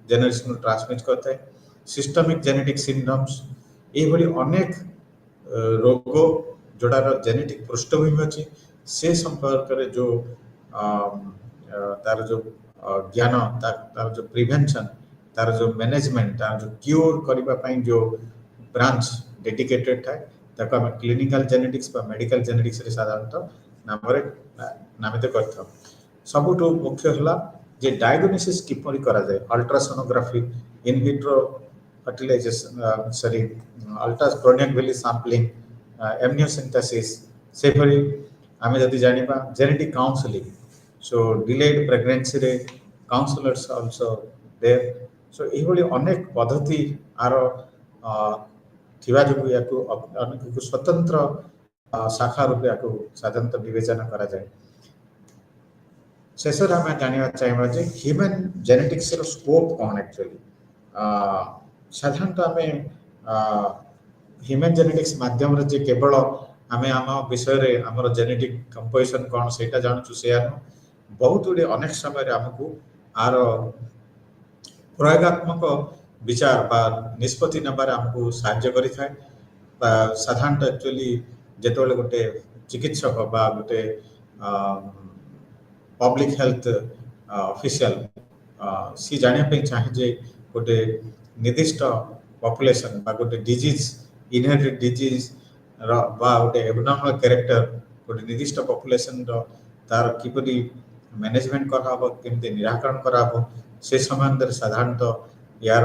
Speaker 1: जेनेरेशन ट्रांसमिट करता है सिस्टमिक जेनेटिक सिंड्रोम्स ये अनेक रोग जोड़ार जेनेटिक पृष्ठभूमि अच्छी से संपर्क में जो तार जो ज्ञान तार जो प्रिवेंशन तार जो मैनेजमेंट तार जो क्योर करबा पई जो ब्रांच डेडिकेटेड थाए ताको हम क्लिनिकल जेनेटिक्स बा मेडिकल जेनेटिक्स रे साधारणतः नामरे नामित करथौ सबुठो मुख्य हला जे डायग्नोसिस किपरि करा जाय ultrasonography in vitro fertilization sorry ultrasonic villi sampling amniocentesis से भली आमे जदि जानिबा genetic counselling so delayed pregnancy रे counselors also there so एही भली अनेक पद्धति आरो थिबा जो याकु अनेक स्वतंत्र शाखा रूपे याकु साधारणतः विवेचना करा जाय शेषर आम जाना चाहिए जे ह्यूमन जेनेटिक्स स्कोप कौन एक्चुअली साधारणतः आम ह्यूमन जेनेटिक्स माध्यम जे केवल आम आम विषय आमर जेनेटिक कंपोजिशन कौन से जानूँ से बहुत गुड़े अनेक समय आमको आर प्रयोगात्मक विचार बा निष्पत्ति नबार आमको साहाय्य करि थाए साधारणतः एक्चुअली जेतोले गोटे चिकित्सक बा गोटे पब्लिक हेल्थ ऑफिशियल सी जानिया पे चाहे जे गोटे निर्दिष्ट पॉपुलेशन बा गोटे डिजीज इनहेरिटेड डिजीज बा गोटे एबनॉर्मल कैरेक्टर गोटे निर्दिष्ट पॉपुलेशन रो तार किपरि मैनेजमेंट करा हो केमते निराकरण करा हो से समय साधारणतः यार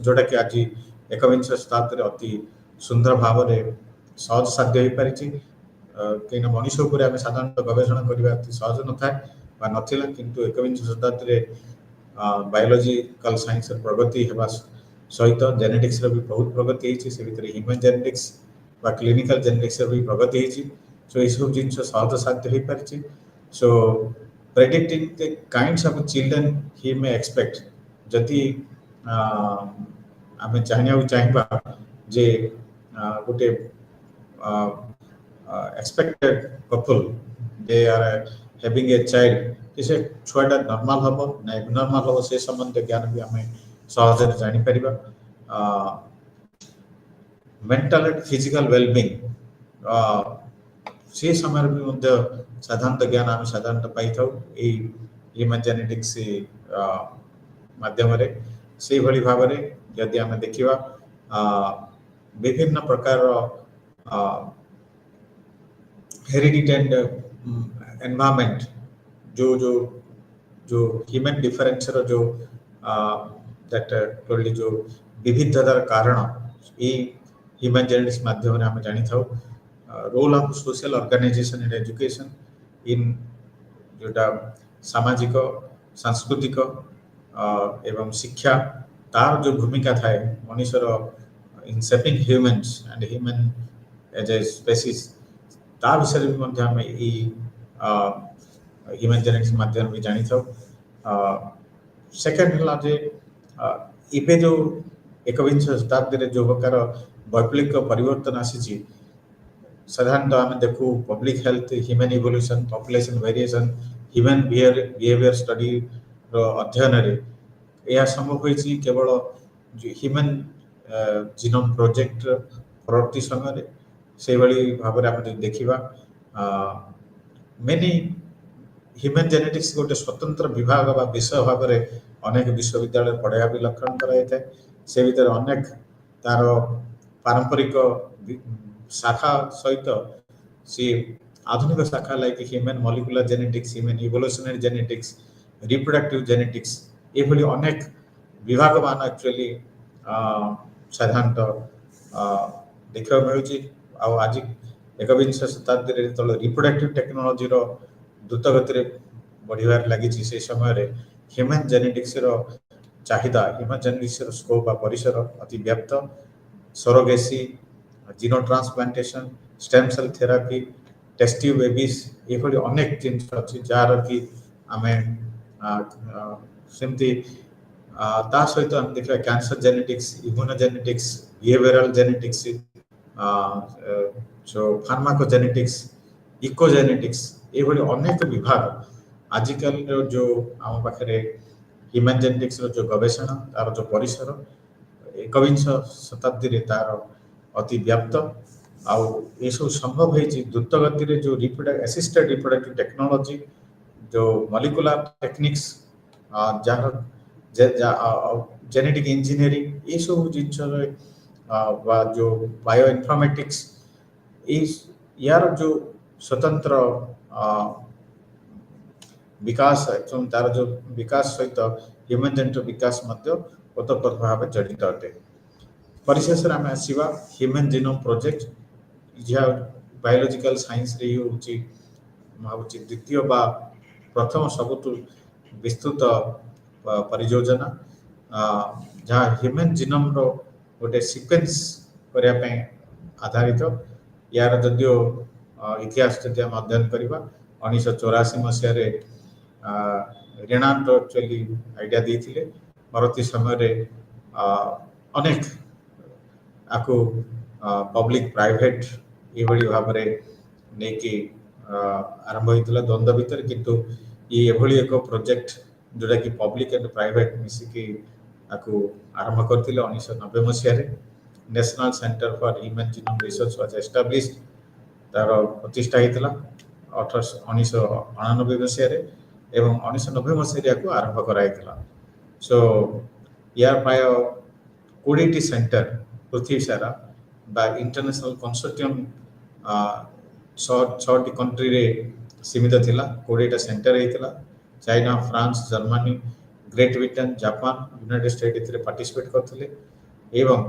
Speaker 1: जोटा कि आज एकविंश शताब्दी अति सुंदर भाव में सहज साध्य हो पारिछि कहीं मनीष उपर आम साधारणतः गवेषणा करवा सहज न था नाला किंतु एकविंश शताब्दी बायोलॉजिकल साइंस प्रगति होगा सहित जेनेटिक्स भी बहुत प्रगति से भितर ह्यूमन जेनेटिक्स बा क्लिनिकल जेनेटिक्स भी प्रगति सो ये सब जिन सहज साध्य हो पारिछि so predicting the kinds of children he may expect जदि आम चाहिए जे गोटे expected couple they are having a child किसे छुआटा नॉर्मल हबो ना एबनॉर्मल हबो से संबंध ज्ञान भी हमें सहज जानि परिबा मेंटल एंड फिजिकल वेलबीइंग से समय भी मध्य साधारणतः ज्ञान आम साधारणतः पाई थाउ ए ह्यूमन जेनेटिक्स माध्यम रे से भली भाव रे यदि आम देखिबा विभिन्न प्रकार हेरिडिटी एंड एनवायरनमेंट जो जो जो ह्यूमन डिफरेंस रो जो दैट टोटली जो विविधतार कारण ए ह्यूमन जेनेटिक्स माध्यम रे हम जानि थाउ role of social organization in education in जोटा सामाजिक सांस्कृतिक एवं शिक्षा तार जो भूमिका थाए मनुष्यर in shaping humans and human as a species ता विषय भी मध्य हम ह्यूमन जेनेटिक्स माध्यम भी जानी था सेकेंड हला जे इबे जो एकविंश शताब्दी रे जो प्रकार वैप्लविक परिवर्तन आसी साधारणतः आम देखू public health human evolution population variation human behaviour study रो अध्ययन रे यह संभव होइछि केवल ह्यूमन जीनोम प्रोजेक्ट प्रवृत्ति समय से भाई भाव में देखा मेनी ह्यूमन जेनेटिक्स गोटे स्वतंत्र विभाग बा विषय भाव में अनेक विश्वविद्यालय पढ़ाया भी लक्षण कराई से भीतर अनेक तार पारंपरिक शाखा सहित सी आधुनिक शाखा like human molecular genetics human evolutionary genetics reproductive genetics ये भली अनेक विभाग मान एक्चुअली साधारणतः देखा मिलूँ आज एकविंश शताब्दी रिप्रोडक्टिव टेक्नोलोजी द्रुत गति बढ़िबार लगी से समय ह्यूमन जेनेटिक्स चाहिदा ह्यूमन जेनेटिक्स स्कोप आ परिसर अति व्याप्त surrogacy xenotransplantation stem cell therapy test tube babies ये अनेक जिन अच्छी जार कि आम सेमती ता सहित आम देखा कैंसर जेनेटिक्स इम्यूनोजेनेटिक्स बिहेवियरल जेनेटिक्स जो फार्माकोजेनेटिक्स इकोजेनेटिक्स ये अनेक विभाग आजिकल जो आम पाखे ह्यूमन जेनेटिक्स जो गवेषणा तार जो परिसर एकविंश शताब्दी तार अति व्याप्त आउ ये सब संभव है द्रुत गति जो असिस्टेड रिप्रोडक्टिव टेक्नोलोजी जो मॉलिक्यूलर टेक्निक्स ଯାହାର ଜେନେଟିକ୍ ଇଞ୍ଜିନିୟରିଂ ଏସବୁ ଜିନିଷରେ ବା ଯେଉଁ ବାୟୋ ଇନଫର୍ମେଟିକ୍ସ ଏଇ यार जो स्वतंत्र विकास ଏବଂ ତାର जो विकास सहित ह्यूमन जेनेटिक विकास ମଧ୍ୟ ओतप्रोत भाव जड़ित अटे। परिशेष आम आसवा ह्यूमन जीनोम प्रोजेक्ट जहाँ बायोलॉजिकल साइंस रे होची भावुँ द्वितीय बा प्रथम सबुठ विस्तृत परियोजना जहाँ ह्यूमन जीनोम रो गोटे सिक्वेन्स करने आधारित यार जदियो इतिहास जदि आम अध्ययन करवा 1984 मसीह रेनाल्ड एक्चुअली आइडिया देते परवर्ती समय अनेक आपको पब्लिक प्राइवेट ये भाव में नहीं कि आरंभ होता द्वंद्व भितर किंतु ये एक प्रोजेक्ट जोटा कि पब्लिक एंड प्राइवेट मिसिकी आपको आरंभ करते 1990 मसीह National Center for Human Genome Research was established तार प्रतिष्ठा होता 1999 मसीह एवं 1990 मसीह को आरंभ कराइला। सो यार प्राय 20 सेंटर पृथ्वी सारा बा इंटरनेशनल कंसोर्टियम 6 कंट्री रे सीमित थिला 20 सेंटर होता China France Germany Great Britain Japan United State ए पार्टिसिपेट करते एवं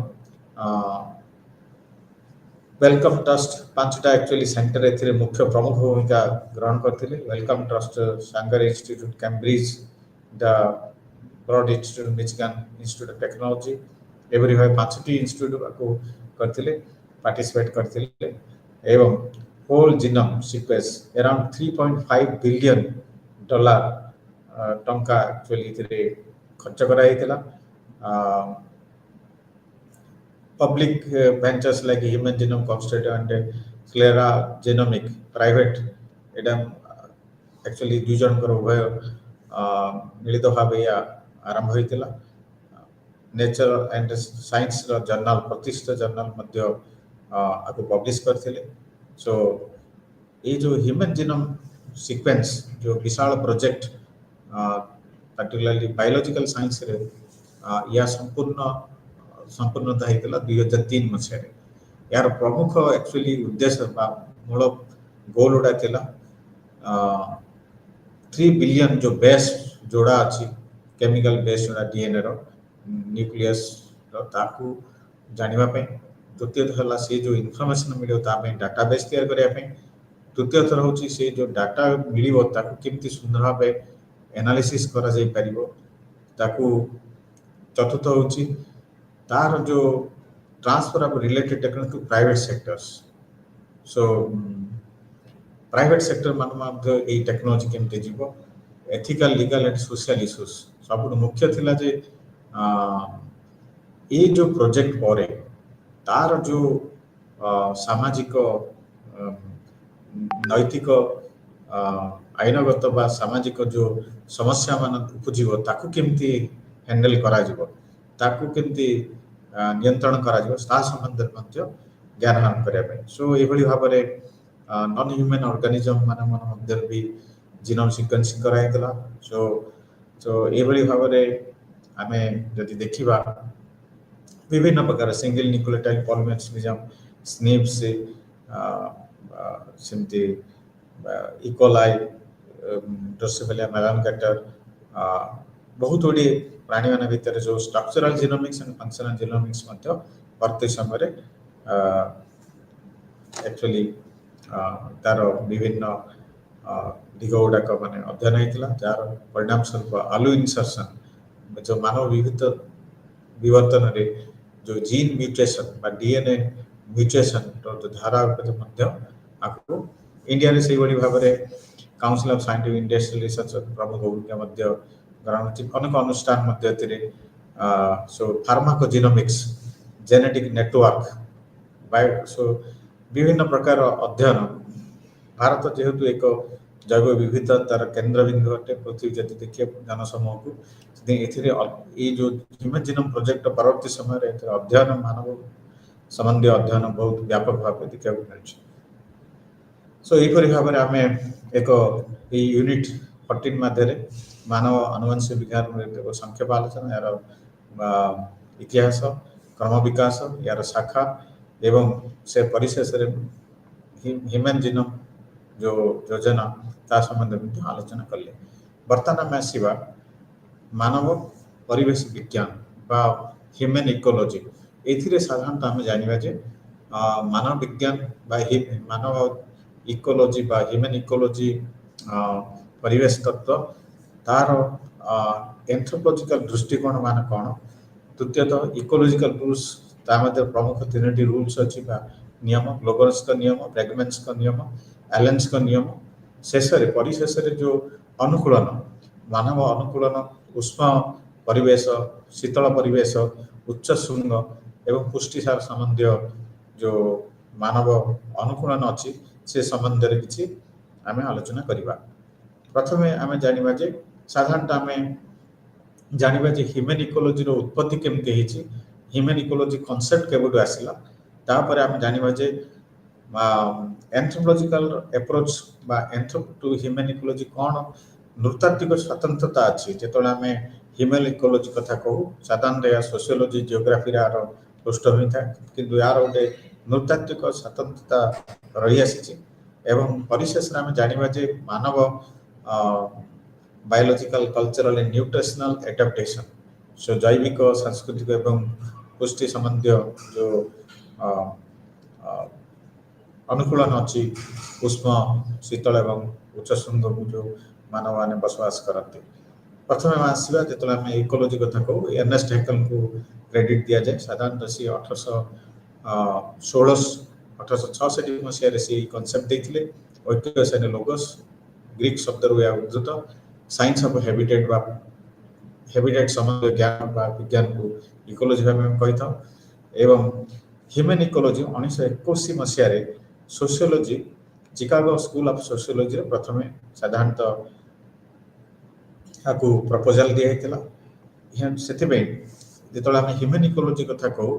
Speaker 1: वेलकम ट्रस्ट 5टा एक्चुअली सेंटर ए मुख्य प्रमुख भूमिका ग्रहण करते Wellcome Trust Sanger Institute Cambridge the Broad Institute Michigan Institute of Technology एवरी भाई 5टी इंस्टीट्यूट को करते पार्टिसिपेट करते एवं whole genome sequence around 3.5 billion dollar टंका एक्चुअली खर्च कराइला। Public ventures like Human Genome Consortium and Celera genomic private एडा एक्चुअली दुई जन उभय मिलित भाव आरंभ होता नेचर एंड साइंस जर्नल प्रतिष्ठित जर्नल आपको पब्लिश करते। सो ये जो ह्यूमन जीनोम सीक्वेंस जो विशाल प्रोजेक्ट पर्टिकुलरली बायोलॉजिकल साइंस रे या संपूर्णता होता 2003 मसीह यार प्रमुख एक्चुअली उद्देश्य मूल गोल गुड़ा थिला 3 बिलियन जो बेस जोड़ा अच्छी केमिकल बेस जोड़ा डीएनए रो न्यूक्लियस ताकू जानिबा द्वितीय है से जो इनफॉरमेशन मिले डाटाबेस तैयार करने तृतीय थर हूँ से जो डाटा मिलो ताकू केमती सुंदर भाव एनालिसिस करा जाई परिबो ताकू चतुर्थ हूँ तार जो transfer of related technology to private sectors. So private sector मान ये टेक्नोलॉजी केमती जीव ethical legal and social issues सब मुख्य थिला जे ये जो प्रोजेक्ट पर तार जो सामाजिक नैतिक आईनगत बा सामाजिक जो समस्या मान उपजीव ताकू केमती हैंडल करा जीवो ताकू केमती नियंत्रण करा जीवो ता संबंध में ज्ञान आहरण करने। सो ये भाव में नॉन ह्यूमन ऑर्गेनिज्म मान भी जीनोम सीक्वेंसिंग कराइला। सो सो ये भाव में आम जदि देखा विभिन्न प्रकार सिंगल न्यूक्लियोटाइड पॉलीमरेज स्निप्स सेमती इकोलाई ड्रोसोफिला मेलानोगाटर बहुत गुड़ी प्राणी मान भितर जो structural genomics and functional genomics परवर्ती समय एक्चुअली तार विभिन्न दिग गुड़ाक मान अध्ययन होता जार परिणाम स्वरूप आलू इनसर्शन जो मानव विविध विवर्तन रे जो जीन म्यूटेशन बा डीएनए म्यूटेशन जो धारा आपको इंडिया से भाव में council of scientific industrial research प्रमुख भूमिका ग्रहण अनेक अनुष्ठान सो फार्माकोजिनोमिक्स जेनेटिक नेटवर्क बायो सो विभिन्न प्रकार अध्ययन भारत जेहेतु एक जैव विविधतार केन्द्र बिंदु अटे पृथ्वी जदि देखिए जनसमूह को ये जो ह्यूमन जीनोम प्रोजेक्ट परवर्ती समय अध्ययन मानव संबंधी अध्ययन बहुत व्यापक भाव देखा मिले। सो यहीपरि भाव में आम एक यूनिट 14 मध्य मानव आनुवंशिक विज्ञान संक्षेप आलोचना यार इतिहास क्रम विकास यार शाखा एवं से परिशेष ह्यूमन जीनोम जो योजना ता संबंध में आलोचना कले। बर्तमान आम आसवा मानव परिवेश विज्ञान बा ह्यूमन इकोलॉजी एथिरे साधारणतः आम जानिबा जे मानव विज्ञान बा मानव इकोलॉजी बा ह्यूमन इकोलॉजी परिवेश तत्व तार एंथ्रोपोलॉजिकल दृष्टिकोण मान कौन तृतीयतः इकोलॉजिकल रूल्स ता मध्य प्रमुख तीनोटी रूल्स अच्छी बा नियम ग्लोबल्स का नियम ब्रैगमेंट्स का नियम एलेंस का नियम शेष परिशेष जो अनुकूलन मानव अनुकूलन उष्ण परिवेश शीतल परिवेश उच्च शुंग एवं पुष्टिसार संबंधी जो मानव अनुकूलन अच्छी से संबंध में किसी आम आलोचना करवा। प्रथमे आम जानिबा जे साधारणतः आम जानिबा जे ह्यूमन इकोलॉजी रो उत्पत्ति केमते हिची ह्यूमन इकोलॉजी कांसेप्ट केबडू आसिला तापर आम जानिबा जे एंथ्रोपोलॉजिकल अप्रोच बा एंथ्रोप टू ह्यूमन इकोलॉजी कौन नृतात्विक स्वतंत्रता अच्छी जेतोले आम ह्यूमन इकोलॉजी कथा कहू साधारण सोशियोलॉजी जियोग्राफी आर पृष्ठभूमि था किंतु यार गोटे नृतात्विक स्वतंत्रता रही आसी एवं परिशेष आम जानिबा जे मानव biological cultural and nutritional adaptation so जैविक सांस्कृतिक एवं पुष्टि संबंधी जो अनुकूलन अच्छी उष्म शीतल एवं उच्च शुंग जो मानव मैंने बसवास करते। प्रथम आसवा जो आम इकोलॉजी कथा कहू एर्नेस्ट हैकेल को क्रेडिट दि जाए साधारणतः सी 1866 मसीह से कनसेप्ट देते ऐक्य लोगस ग्रीक शब्द उद्धृत साइंस ऑफ हैबिटेट बा हैबिटेट संबंध ज्ञान बा विज्ञान को इकोलॉजी भाव कही था एवं human ecology 1921 Masih sociology Chicago school of sociology प्रथम साधारणतः आपको प्रपोजल दिया से जो आम ह्यूमन इकोलॉजी कथा कहू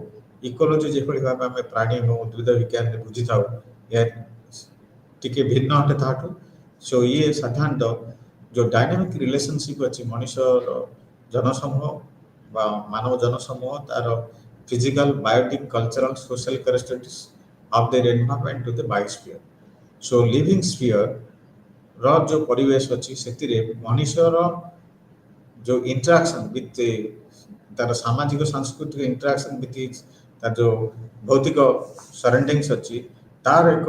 Speaker 1: इकोलॉजी जो भाव आम प्राणी और उद्भिद विज्ञान में बुझी था टी भिन्न अटे ताठू सो ये साधारणतः जो डायनामिक रिलेशनशिप अच्छी मनुष्यर जनसमूह बा मानव जनसमूह तार physical biotic cultural social characteristics of their environment to the biosphere so living sphere रो जो परिवेश अच्छी से मनुष्यर जो इंटरेक्शन विथ तार सामाजिक सांस्कृतिक इंटरेक्शन विथ तार जो भौतिक सराउंडिंग्स अच्छी तार एक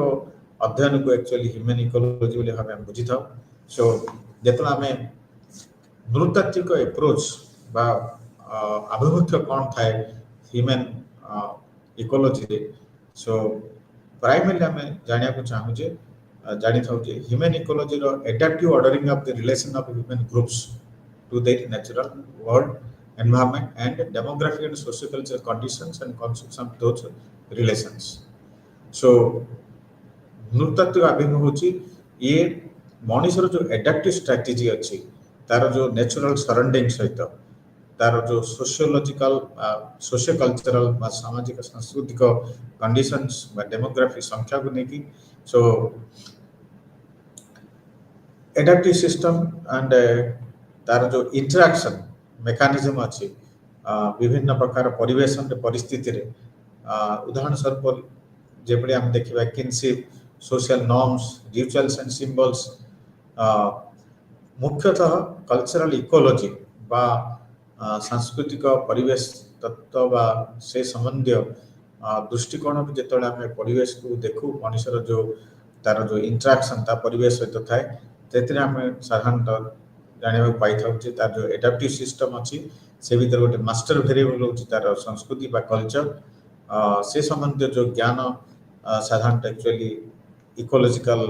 Speaker 1: अध्ययन को एक्चुअली ह्यूमन इकोलॉजी बोली भाव हम बुझी था। सो जो आम नृतात्विक एप्रोच बा आभिमुख्य कौन थाए ह्यूमन इकोलॉजी सो प्राइमरी आम जाना चाहूँ जानी था ह्यूमन इकोलॉजी रो adaptive ordering of the relation of human groups to their natural world environment and demographic and socio-cultural conditions and construction of those relations. So नृतात्विक अभिमुख होची ये मनुष्यर जो एडाप्टिव स्ट्रेटजी अच्छी तार जो नेचुरल सराउंडिंग सहित तार जो सोशियोलॉजिकल सोशियो कल्चरल सामाजिक सांस्कृतिक कंडीशंस डेमोग्राफी संख्या को लेकिन सो एडाप्टिव सिस्टम एंड तार जो इंटरेक्शन मेकानिज्म अच्छी विभिन्न प्रकार परिवेश परिस्थिति उदाहरण स्वरूप जबड़ी आम देखा kinship social norms rituals and symbols मुख्यतः कल्चरल इकोलॉजी बा सांस्कृतिक परिवेश तत्व बा से संबंधी दृष्टिकोण जो आम परिवेश को देखू मनुष्यर जो तार जो इंटरेक्शन ता परिवेश सहित थाए से आम साधारणतः जाना पाई था तार जो एडाप्टिव सिस्टम अच्छी से भीतर गोटे मास्टर वेरिएबल होची तार संस्कृति बा कल्चर से संबंधी जो ज्ञान साधारणतः actually ecological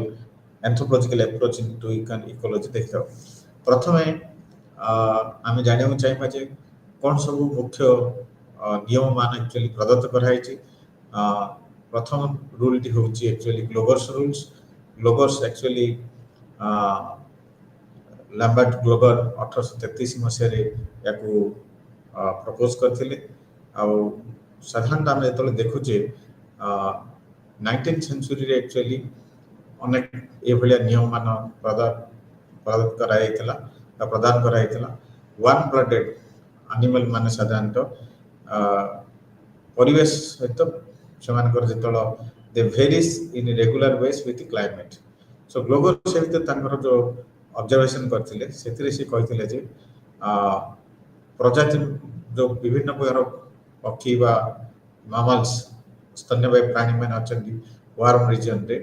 Speaker 1: anthropological approach into ecology देखा। प्रथम आम जाना चाहिए जे कौन सब मुख्य नियम मान एक्चुअली प्रदत्त कराई प्रथम रूल टी हूँ actually Gloger's rules Gloger's actually Lambert Gloger 1833 मसीह या प्रपोज करते साधारणतः आम जो देखुचे 19th सेंचुरी एक्चुअली अनेक ये नियम मान प्रदत्त कराइला ପ୍ରଦାନ କରାଯାଇଥିଲା। ୱାନ୍ ବ୍ଲଡେଡ୍ ଆନିମାଲ୍ ମାନେ ସାଧାରଣତଃ ପରିବେଶ ସହିତ ସେମାନଙ୍କର ଯେତେବେଳେ they varies in regular ways with climate. So global ସେ ଭିତରେ ତାଙ୍କର ଯେଉଁ ଅବଜର୍ଭେସନ୍ କରିଥିଲେ ସେଥିରେ ସେ କହିଥିଲେ ଯେ ପ୍ରଜାତି ଯେଉଁ ବିଭିନ୍ନ ପ୍ରକାର ପକ୍ଷୀ ବା ମାମାଲ୍ସ ସ୍ତନ୍ୟବାୟୀ ପ୍ରାଣୀମାନେ ଅଛନ୍ତି ୱାର୍ମ ରିଜନରେ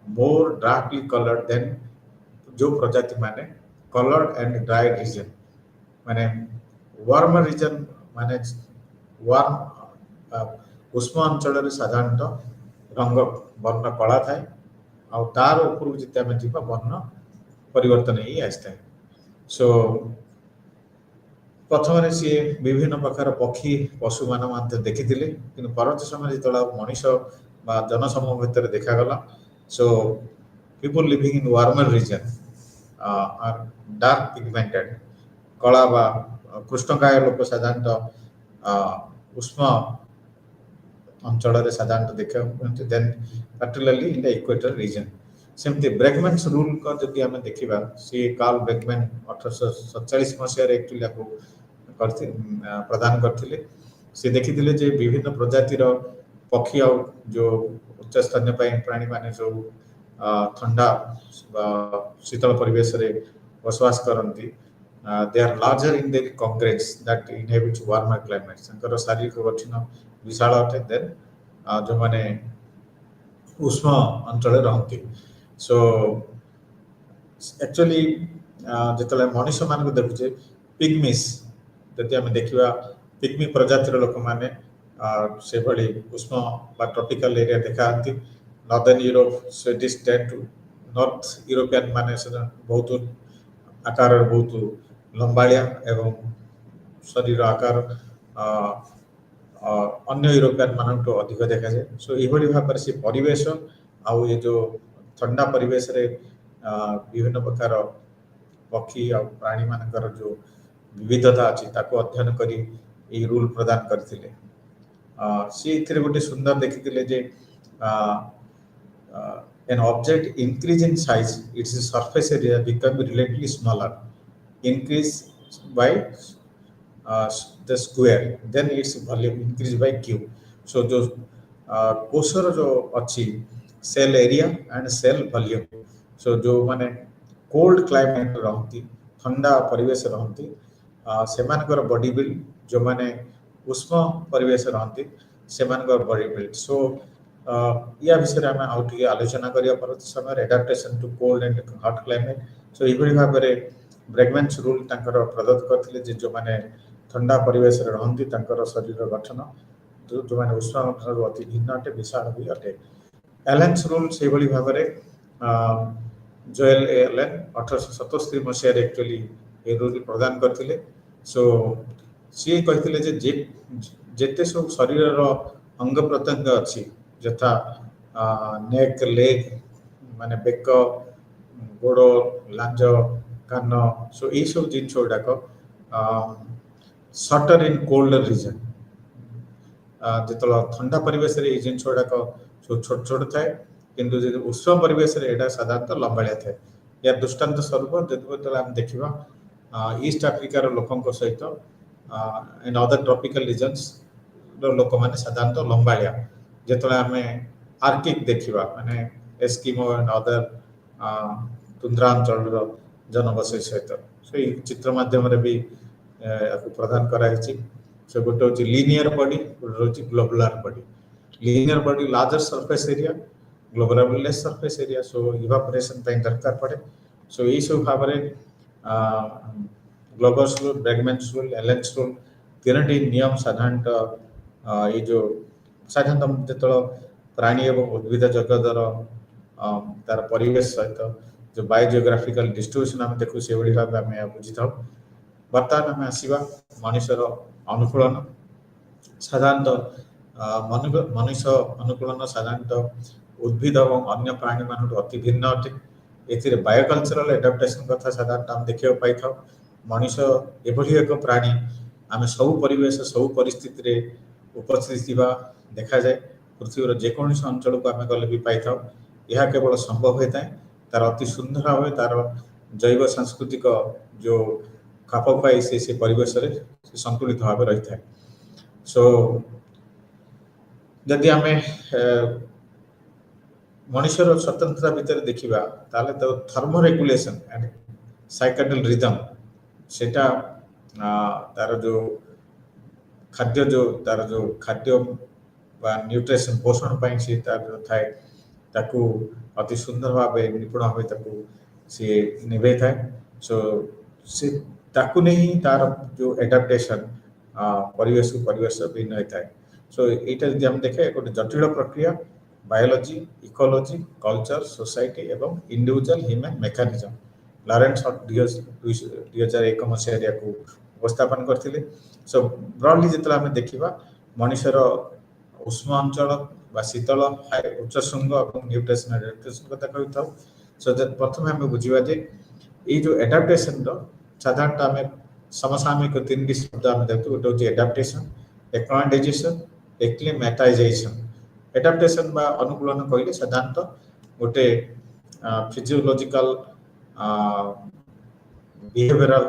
Speaker 1: ମୋର୍ ଡାର୍କଲି କଲର୍ଡ ଦେନ୍ ଯେଉଁ ପ୍ରଜାତି ମାନେ କଲର୍ଡ ଆଣ୍ଡ ଡ୍ରାଏ ରିଜନ୍ ମାନେ ୱାର୍ମ ରିଜନ୍ ମାନେ ୱାର୍ମ ଉଷ୍ମ ଅଞ୍ଚଳରେ ସାଧାରଣତଃ ରଙ୍ଗ ବର୍ଣ୍ଣ କଳା ଥାଏ ଆଉ ତାର ଉପରକୁ ଯେତେ ଆମେ ଯିବା ବର୍ଣ୍ଣ ପରିବର୍ତ୍ତନ ହେଇ ଆସିଥାଏ। ସୋ ପ୍ରଥମରେ ସିଏ ବିଭିନ୍ନ ପ୍ରକାର ପକ୍ଷୀ ପଶୁମାନ ମଧ୍ୟ ଦେଖିଥିଲେ କିନ୍ତୁ ପରବର୍ତ୍ତୀ ସମୟରେ ଯେତେବେଳେ ମଣିଷ ବା ଜନସମୂହ ଭିତରେ ଦେଖାଗଲା so people living in warmer region are dark pigmented କଳା ବା କୃଷ୍ଣକାୟ ଲୋକ ସାଧାରଣତଃ ଉଷ୍ମ ଅଞ୍ଚଳରେ ସାଧାରଣତଃ ଦେଖିବାକୁ ମିଳନ୍ତି then particularly in the equator region. ସେମିତି ବ୍ରେଗମ୍ୟାନ୍ସ ରୁଲ୍ ଯଦି ଆମେ ଦେଖିବା ସିଏ କାର୍ଲ ବ୍ରେଗମ୍ୟାନ୍ 1847 ମସିହାରେ ଆକ୍ଚୁଆଲି ଆକୁ ପ୍ରଦାନ କରିଥିଲେ। ସେ ଦେଖିଥିଲେ ଯେ ବିଭିନ୍ନ ପ୍ରଜାତିର ପକ୍ଷୀ ଆଉ ଯେଉଁ ଉଚ୍ଚସ୍ତନ୍ୟ ପାଇଁ ପ୍ରାଣୀମାନେ ସବୁ ଥଣ୍ଡା ବା ଶୀତଳ ପରିବେଶରେ ବସବାସ କରନ୍ତି they are larger in their congeners that inhabits warmer climates ତାଙ୍କର ଶାରୀରିକ ଗଠନ ବିଶାଳ ଅଟେ ଦେନ୍ ଯେଉଁମାନେ ଉଷ୍ମ ଅଞ୍ଚଳରେ ରହନ୍ତି। ସୋ ଆକ୍ଚୁଆଲି ଯେତେବେଳେ ମଣିଷମାନଙ୍କୁ ଦେଖୁଛେ ପିଗ୍ମିସ୍ ଯଦି ଆମେ ଦେଖିବା ପିଗ୍ମି ପ୍ରଜାତିର ଲୋକମାନେ ସେଭଳି ଉଷ୍ମ ବା ଟ୍ରପିକାଲ ଏରିଆ ଦେଖାନ୍ତି। ନର୍ଦର୍ନ ୟୁରୋପ ସ୍ୱେଡିଶ ଟେଣ୍ଟ ନର୍ଥ ୟୁରୋପିଆନ ମାନେ ବହୁତ ଆକାରରେ ବହୁତ ଲମ୍ବାଳିଆ ଏବଂ ଶରୀର ଆକାର ଅନ୍ୟ ୟୁରୋପିଆନ ମାନଙ୍କଠୁ ଅଧିକ ଦେଖାଯାଏ। ସୋ ଏଇଭଳି ଭାବରେ ସେ ପରିବେଶ ଆଉ ଏ ଯେଉଁ ଥଣ୍ଡା ପରିବେଶରେ ବିଭିନ୍ନ ପ୍ରକାର ପକ୍ଷୀ ଆଉ ପ୍ରାଣୀମାନଙ୍କର ଯେଉଁ ବିବିଧତା ଅଛି ତାକୁ ଅଧ୍ୟୟନ କରି ଏହି ରୁଲ୍ ପ୍ରଦାନ କରିଥିଲେ। ସିଏ ଏଥିରେ ଗୋଟେ ସୁନ୍ଦର ଦେଖିଥିଲେ ଯେ an object increase in size its surface area become relatively smaller increase by the square then its volume increase by cube। so जो कोषर जो अच्छी cell area and cell volume so जो माने कोल्ड क्लाइमेट रहती ठंडा परिवेश रहती सेमानकर बॉडी बिल्ड जो माने उष्म परिवेश रहती सेमानकर बॉडी बिल्ड। सो या विषय आम आउ टे आलोचना करिया परवर्ती समय adaptation to cold and hot climate. So यही भाव में ब्रेगम्यान्स रूल तांकर प्रदत्त करथिले जे जो माने ठंडा परिवेश रहती शरीर गठन जो माने उष्ण अति भिन्न अटे विशाल भी अटे। एलेन्स रूल से भाव में जोएल एलेन 1877 मसीह एक्चुअली ये रूल प्रदान करथिले। सो सी कहते जे जेते सब शरीर अंग प्रत्यंग अच्छी यथा नेक लेग माने बेक गोड़ लांज कान सो यही सब जिनस गुड़ाक सटर इन कोल्ड रिजन जो ठंडा परिवेश जिनस गुड़ाक सब छोट छोट थाए किंतु उष्ण परिवेश साधारणतः लंबाड़िया थाए। या दृष्टांत स्वरूप जो आम देखा ईस्ट आफ्रिकार लोकों सहित इन अदर ट्रॉपिकल रीजन्स लोक मैंने साधारणतः लंबाड़िया जो आम आर्किक देखा माने एस्किमो एंड अदर तुंद्रा अंचल जनबसती सहित सो चित्र माध्यम भी प्रदान कराई। सो गोटे हूँ लिनियर बॉडी गोटे हूँ globular body. Linear body larger surface area globular less surface area so evaporation दरकार पड़े। सो यही सब भाव में ग्लोबस रूल ब्रेगम्यान्स रूल एलेन्स रूल तीनोटी नियम साधारणतः ये जो साधारणतः जो प्राणी एवं उद्भिद जगतर तार परिवेश सहित जो बायोजियोग्राफिकल डिस्ट्रीब्यूशन आम देखू से भाव आम बुझी था। बर्तमान आम आसवा मनुष्यर अनुकूलन साधारणतः मनुष्य अनुकूलन साधारणतः उद्भिद और अन्य प्राणी मान अति भिन्न अटे। ए बायोकल्चरल एडाप्टेशन कथा साधारणतः आम देखा पाई था। मनुष्य एभली एक प्राणी आम सब परिवेश सब परिस्थिति उपस्थित देखा जाए पृथ्वीर जेकोसी अंचल को आम गले भी पाई था। यह केवल संभव होता है तार अति सुंदर भाव तार जैव सांस्कृतिक जो खाप पाई से परिवेश संतुलित भाव रही है। सो जदि आम मनुष्यर स्वतंत्रता भितर देखा ताले तो थर्मो रेगुलेशन एंड साइकाडल रिदम सेटा तार जो खाद्य जो तार जो खाद्य बा न्यूट्रिशन पोषण पाई से तार जो थाए ताकू अति सुंदर भाव निपुण भाव ताकू सी निभे थाए। सो से ताकू नहीं तार जो एडाप्टेशन परिवेश को परिवेश भिन्न होता है। सो यहाँ जब हम देखे गोटे जटिल प्रक्रिया बायोलॉजी इकोलॉजी कल्चर सोसाइटी एवं इंडिविजुअल ह्यूमन मेकानिज्म लॉरेंस 2001 मसीह को उपस्थापन करते। सो ब्रॉडली जिते आम देखा मनुष्यर उष्म अंचल बा शीतल उच्च शुंग और न्यूट्रिशन एडाप्टेशन कथा कही था। सो प्रथम आम बुझा जे ये जो एडाप्टेशन साधारणतः आम समसामयिक 3 शब्द आम देखते गोटे हूँ एडाप्टेशन एक्लाइमाटाइजेशन एक्लिमेटाइजेशन। एडाप्टेशन बा अनुकूलन कहले साधारणतः गोटे फिजियोलॉजिकल बिहेवियरल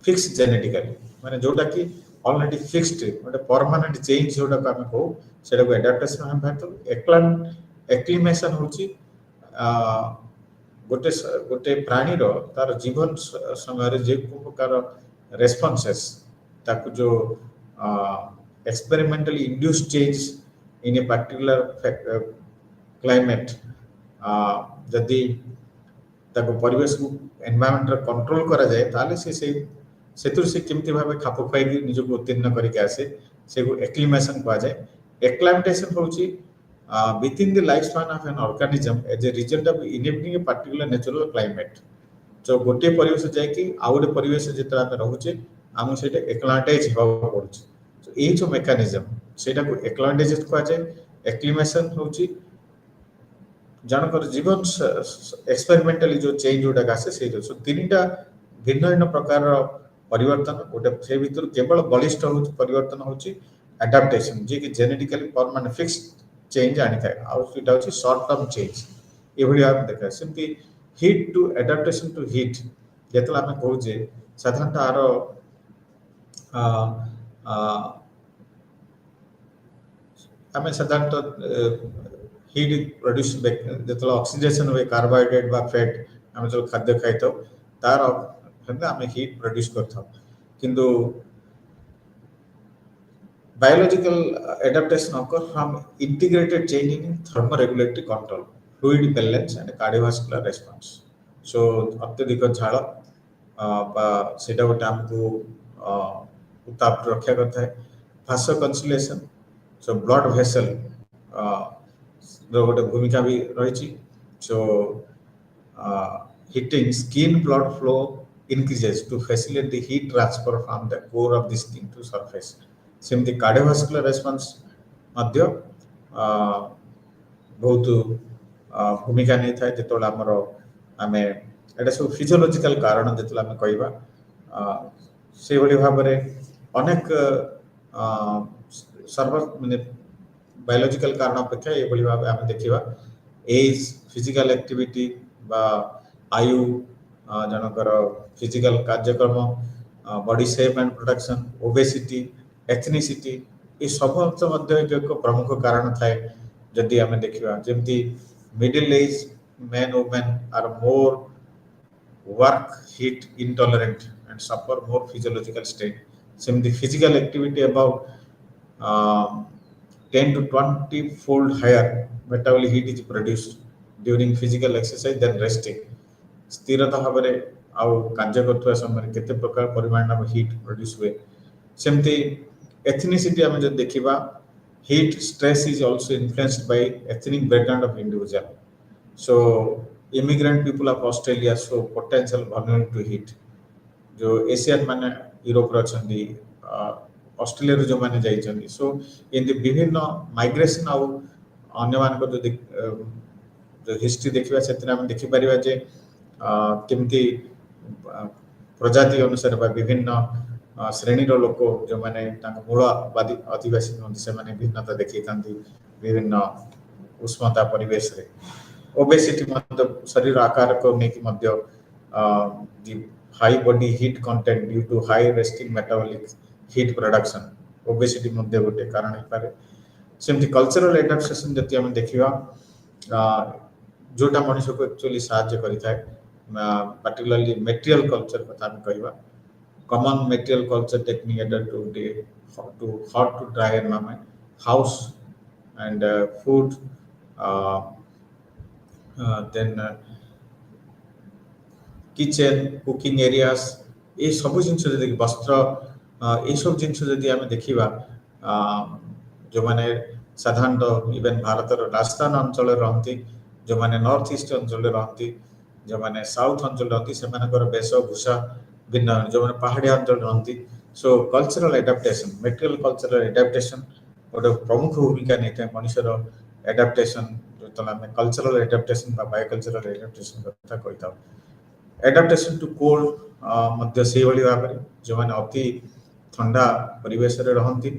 Speaker 1: फिक्स जेनेटिकली माने जोटा कि ऑलरेडी फिक्स्ड गोटे परमानेंट चेंज जोटा को आम कहू से एडाप्टेशन आम बाहर। एक्लिमेशन होची गोटे गोटे प्राणी तार जीवन समय जे प्रकार रेस्पॉन्सेस ताकू जो experimentally induced change in a particular climate जदि ताको परिवेश को एनवायरनमेंट कंट्रोल करा जाए ताले से केमती भाव खाप खुआई निजको उत्तीर्ण करके आसे से एक्लिमेशन कहा जाए। एक्लाइमेटेशन होची within the lifespan of an organism as a result of enabling a particular natural climate। जो गोटे परिवेश जाए कि आउ गोटे परिवेश जिते आम रोचे आम से एक्लाइमेटाइज होगा पड़ुछ। तो ये जो मेकानिज्म सेटा को एक्लाइमेटाइजेशन कहा जाए। एक्लिमेशन होची जनकर जीवन एक्सपेरिमेंटली जो चेंज जोटा आसे से जो तीनटा भिन्न भिन्न प्रकार परिवर्तन गोटे से भीतर केवल बलिष्ठ हो परिवर्तन होची एडाप्टेशन जे कि जेनेटिकली परमानेंट फिक्स चेंज आनी थाए आउटा होची शॉर्ट टर्म चेंज ये भली आप देखा सेमती heat to adaptation to heat जेतला आम कहू जे साधारणतः आम साधारणतः हीट प्रोड्यूस जो ऑक्सीडेशन हुए कार्बोहाइड्रेट बा फैट आम जो खाद्य खाई था तार आम हीट प्रोड्यूस करता किंतु biological adaptation occur from integrated change in thermoregulatory control fluid balance and cardiovascular response। so अत्यधिक झाड़ सेटा गोटे आमको उत्ताप रक्षा करता है। भास्व कंसुलेशन सो ब्लड वेसल गोटे भूमिका भी रही। So heating skin blood flow increases to facilitate the heat transfer from the core of the skin to surface। सेमती कार्डियोवास्कुलर रेस्पॉन्स मध्य बहुत भूमिका नहीं था जो आमर आम एटा सब फिजियोलॉजिकल कारण जो आम कहवा से भाव में अनेक सर्व माने बायोलॉजिकल कारण अपेक्षा ये भाव आम देखा एज फिजिकल एक्टिविटी बा आयु जनकर फिजिकल कार्यक्रम body shape and production obesity ethnicity ये समस्त एक प्रमुख कारण थाए। जदि आम देखा जमती middle age men women are more work heat intolerant and suffer more physiological state. सेमती physical activity about 10 to 20 fold higher metabolic heat is produced during physical exercise than resting। स्थिरता भाव में आउ कार्य करथुवा समय केते प्रकार परिमाण में हीट प्रोड्यूस हुए। सेमती एथनिसिटी आम जो देखा heat stress is also influenced by ethnic background of individual. So immigrant people of Australia so potential vulnerable to heat जो एशियन माने यूरोप रछंदी ऑस्ट्रेलिया रो जो माने जाइछंदी। सो इन विभिन्न माइग्रेशन आउ अन्य मान को जो हिस्ट्री देखिबा सेतिर हम देखि परिबा जे केमती प्रजाति अनुसार बा विभिन्न श्रेणी लोक जो माने मूलवादी आदिवासी से माने भिन्नता देखी विभिन्न उष्णता परिवेश रे ओबेसिटी शरीर आकार को लेकिन the high body heat content due to high resting metabolic heat production obesity ମଧ୍ୟ ଗୋଟେ କାରଣ ହେଇପାରେ ସେମିତି କଲଚରାଲ ଆଡାପ୍ଟେସନ ଯଦି ଆମେ ଦେଖିବା जोटा मनुष्य को एक्चुअली साहाଯ୍य करिଥାଏ particularly material culture କଥା ଆମେ କହିବା common material culture technique to hot to dry environment house and food then kitchen cooking areas ये सब जिनस जदि वस्त्र ये सब जिनस जदि आम देखा जो मैंने साधारणतः इवेन भारत राजस्थान अंचल रहती जो मैंने नॉर्थ ईस्ट अंचल रहती जो मैंने साउथ अंचल रहती से वेशभूषा भिन्न जो मैंने पहाड़िया अंचल रहती सो cultural adaptation material cultural adaptation गोटे प्रमुख भूमिका नहीं था मनुष्यर एडाप्टेशन जो आम कल्चरल एडाप्टेशन बायोकल्चरल एडाप्टेशन कथा कही था एडाप्टेशन टू कोल्ड मध्य से भाव में जो मैंने अति ठंडा परिवेश रहती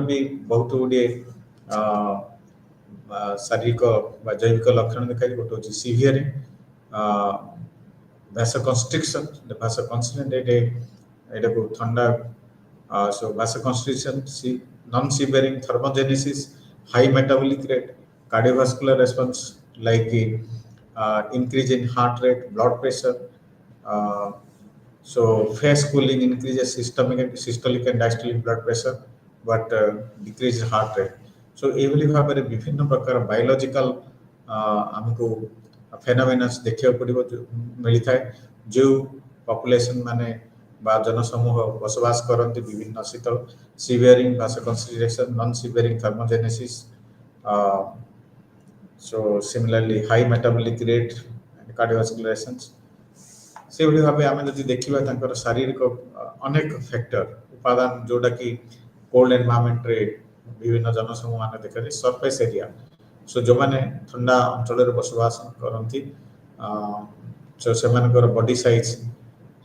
Speaker 1: भी बहुत गुड़े शारीरिक जैविक लक्षण देखा गोटे हूँ सीवियरिंग vasoconstriction the vasoconstriction এটা को ठंडा so vasoconstriction non severing thermogenesis high metabolic rate cardiovascular response like increase in heart rate blood pressure so face cooling increases systolic and diastolic blood pressure but decreases heart rate so एवली भाव में विभिन्न प्रकार biological हमको फेनोमेनस देखा पड़ो मिलता है जो पॉपुलेशन माने बा जनसमूह बसवास करते विभिन्न शीतल severing vasoconstriction non severing thermogenesis so similarly high metabolic rate and cardiovascular essence से भाई भाव आम जब देखा शारीरिक अनेक फैक्टर उपादान जोटा कि कोल्ड एनवायरनमेंट रे विभिन्न जनसमूह मान देखा सरफेस एरिया सो जो मैंने ठंडा अंचल बसवास करती सो से body size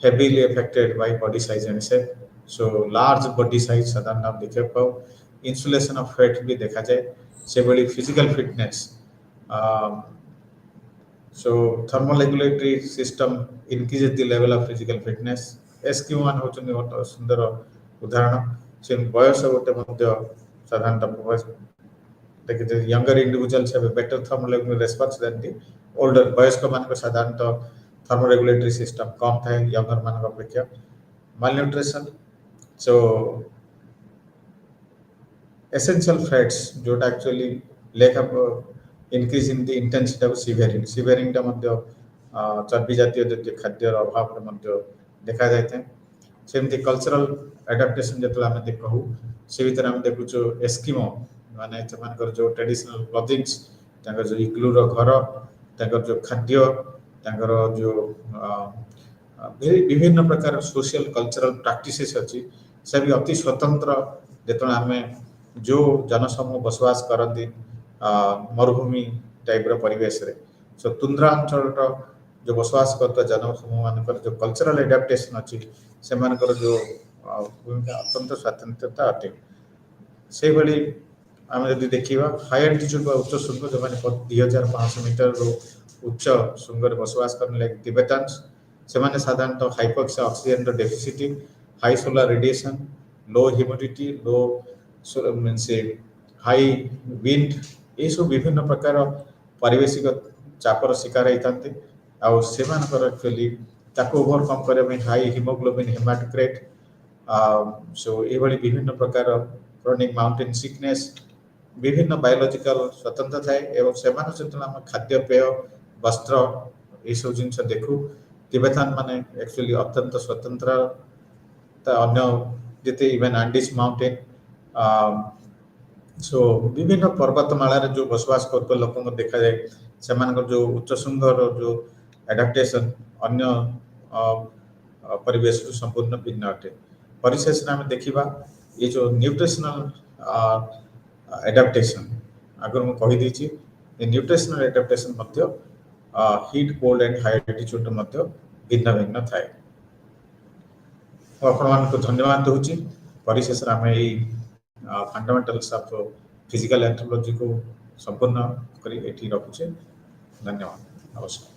Speaker 1: heavily affected by body size and shape so large body size साधारण आप देखा पाओ इंसुलेशन ऑफ फैट भी देखा जाए से भाई physical fitness so thermoregulatory system increases the level of physical fitness SQ1 होचंदी गोटे सुंदर उदाहरण से बयस गोटे मध्य साधारणतः देखते younger individuals have better thermoregulatory response than the older वयस्क मान को साधारणतः thermoregulatory system कम था यंगर मान को अपेक्षा malnutrition so essential fats जोटा actually lack of increase in the intensity of severing टा मध्य चर्बी जातीय खाद्य अभाव देखा जाए सेमती कल्चरल एडाप्टेशन जो आम कहूँ से भीतर आम देखु एस्किमो माने जो ट्रेडिशनल क्लोथिंग्स जो इग्लूर घर जो खाद्य जो विभिन्न प्रकार सोशल कल्चरल प्रैक्टिसेस अच्छी से भी अति स्वतंत्र जो आम जो जनसमूह बसवास करती मरुभूमि टाइप परिवेश रे सो तुंद्रा अंचल जो बसवास करता जनसमूह मान जो कल्चरल एडाप्टेशन अच्छी से जो भूमिका अत्यंत स्वतंत्रता अटे से भाई आम जब देखा हाई एल्टीट्यूड उच्च श्रृंग जो मैंने 2500 मीटर उच्च श्रृंग बसवास करने लगे तिबेटान्स से साधारणतः hypoxia oxygen deficit high solar radiation low humidity low means high wind ये सब विभिन्न प्रकार पारिवेशिक चापर शिकार होती एक्चुअली ओवरकम करने हाई हिमोग्लोबिन हेमाटोक्रेट सो ये विभिन्न प्रकार क्रोनिक माउंटेन सिकनेस विभिन्न बायोलॉजिकल स्वतंत्र थाए से खाद्य पेय वस्त्र ये सब जिन देखू तिबेतान माने एक्चुअली अत्यंत स्वतंत्र अन्य जिते इवेन आंडीज माउंटेन सो विभिन्न पर्वतमाला जो बसवास कर लोक देखा जाए से जो उच्च श्रृंगर जो एडाप्टेशन अन्य परिवेश संपूर्ण भिन्न अटे परिशेष में आम देखा ये जो न्यूट्रिशनल एडाप्टेशन आगर मुझे कहीदे nutritional adaptation heat cold and high altitude भिन्न भिन्न थाए आपको धन्यवाद दूची परिशेष आम फंडामेंटल्स ऑफ फिजिकल एंथ्रोपोलॉजी को संपूर्ण करी एठी रखुचे धन्यवाद नमस्कार।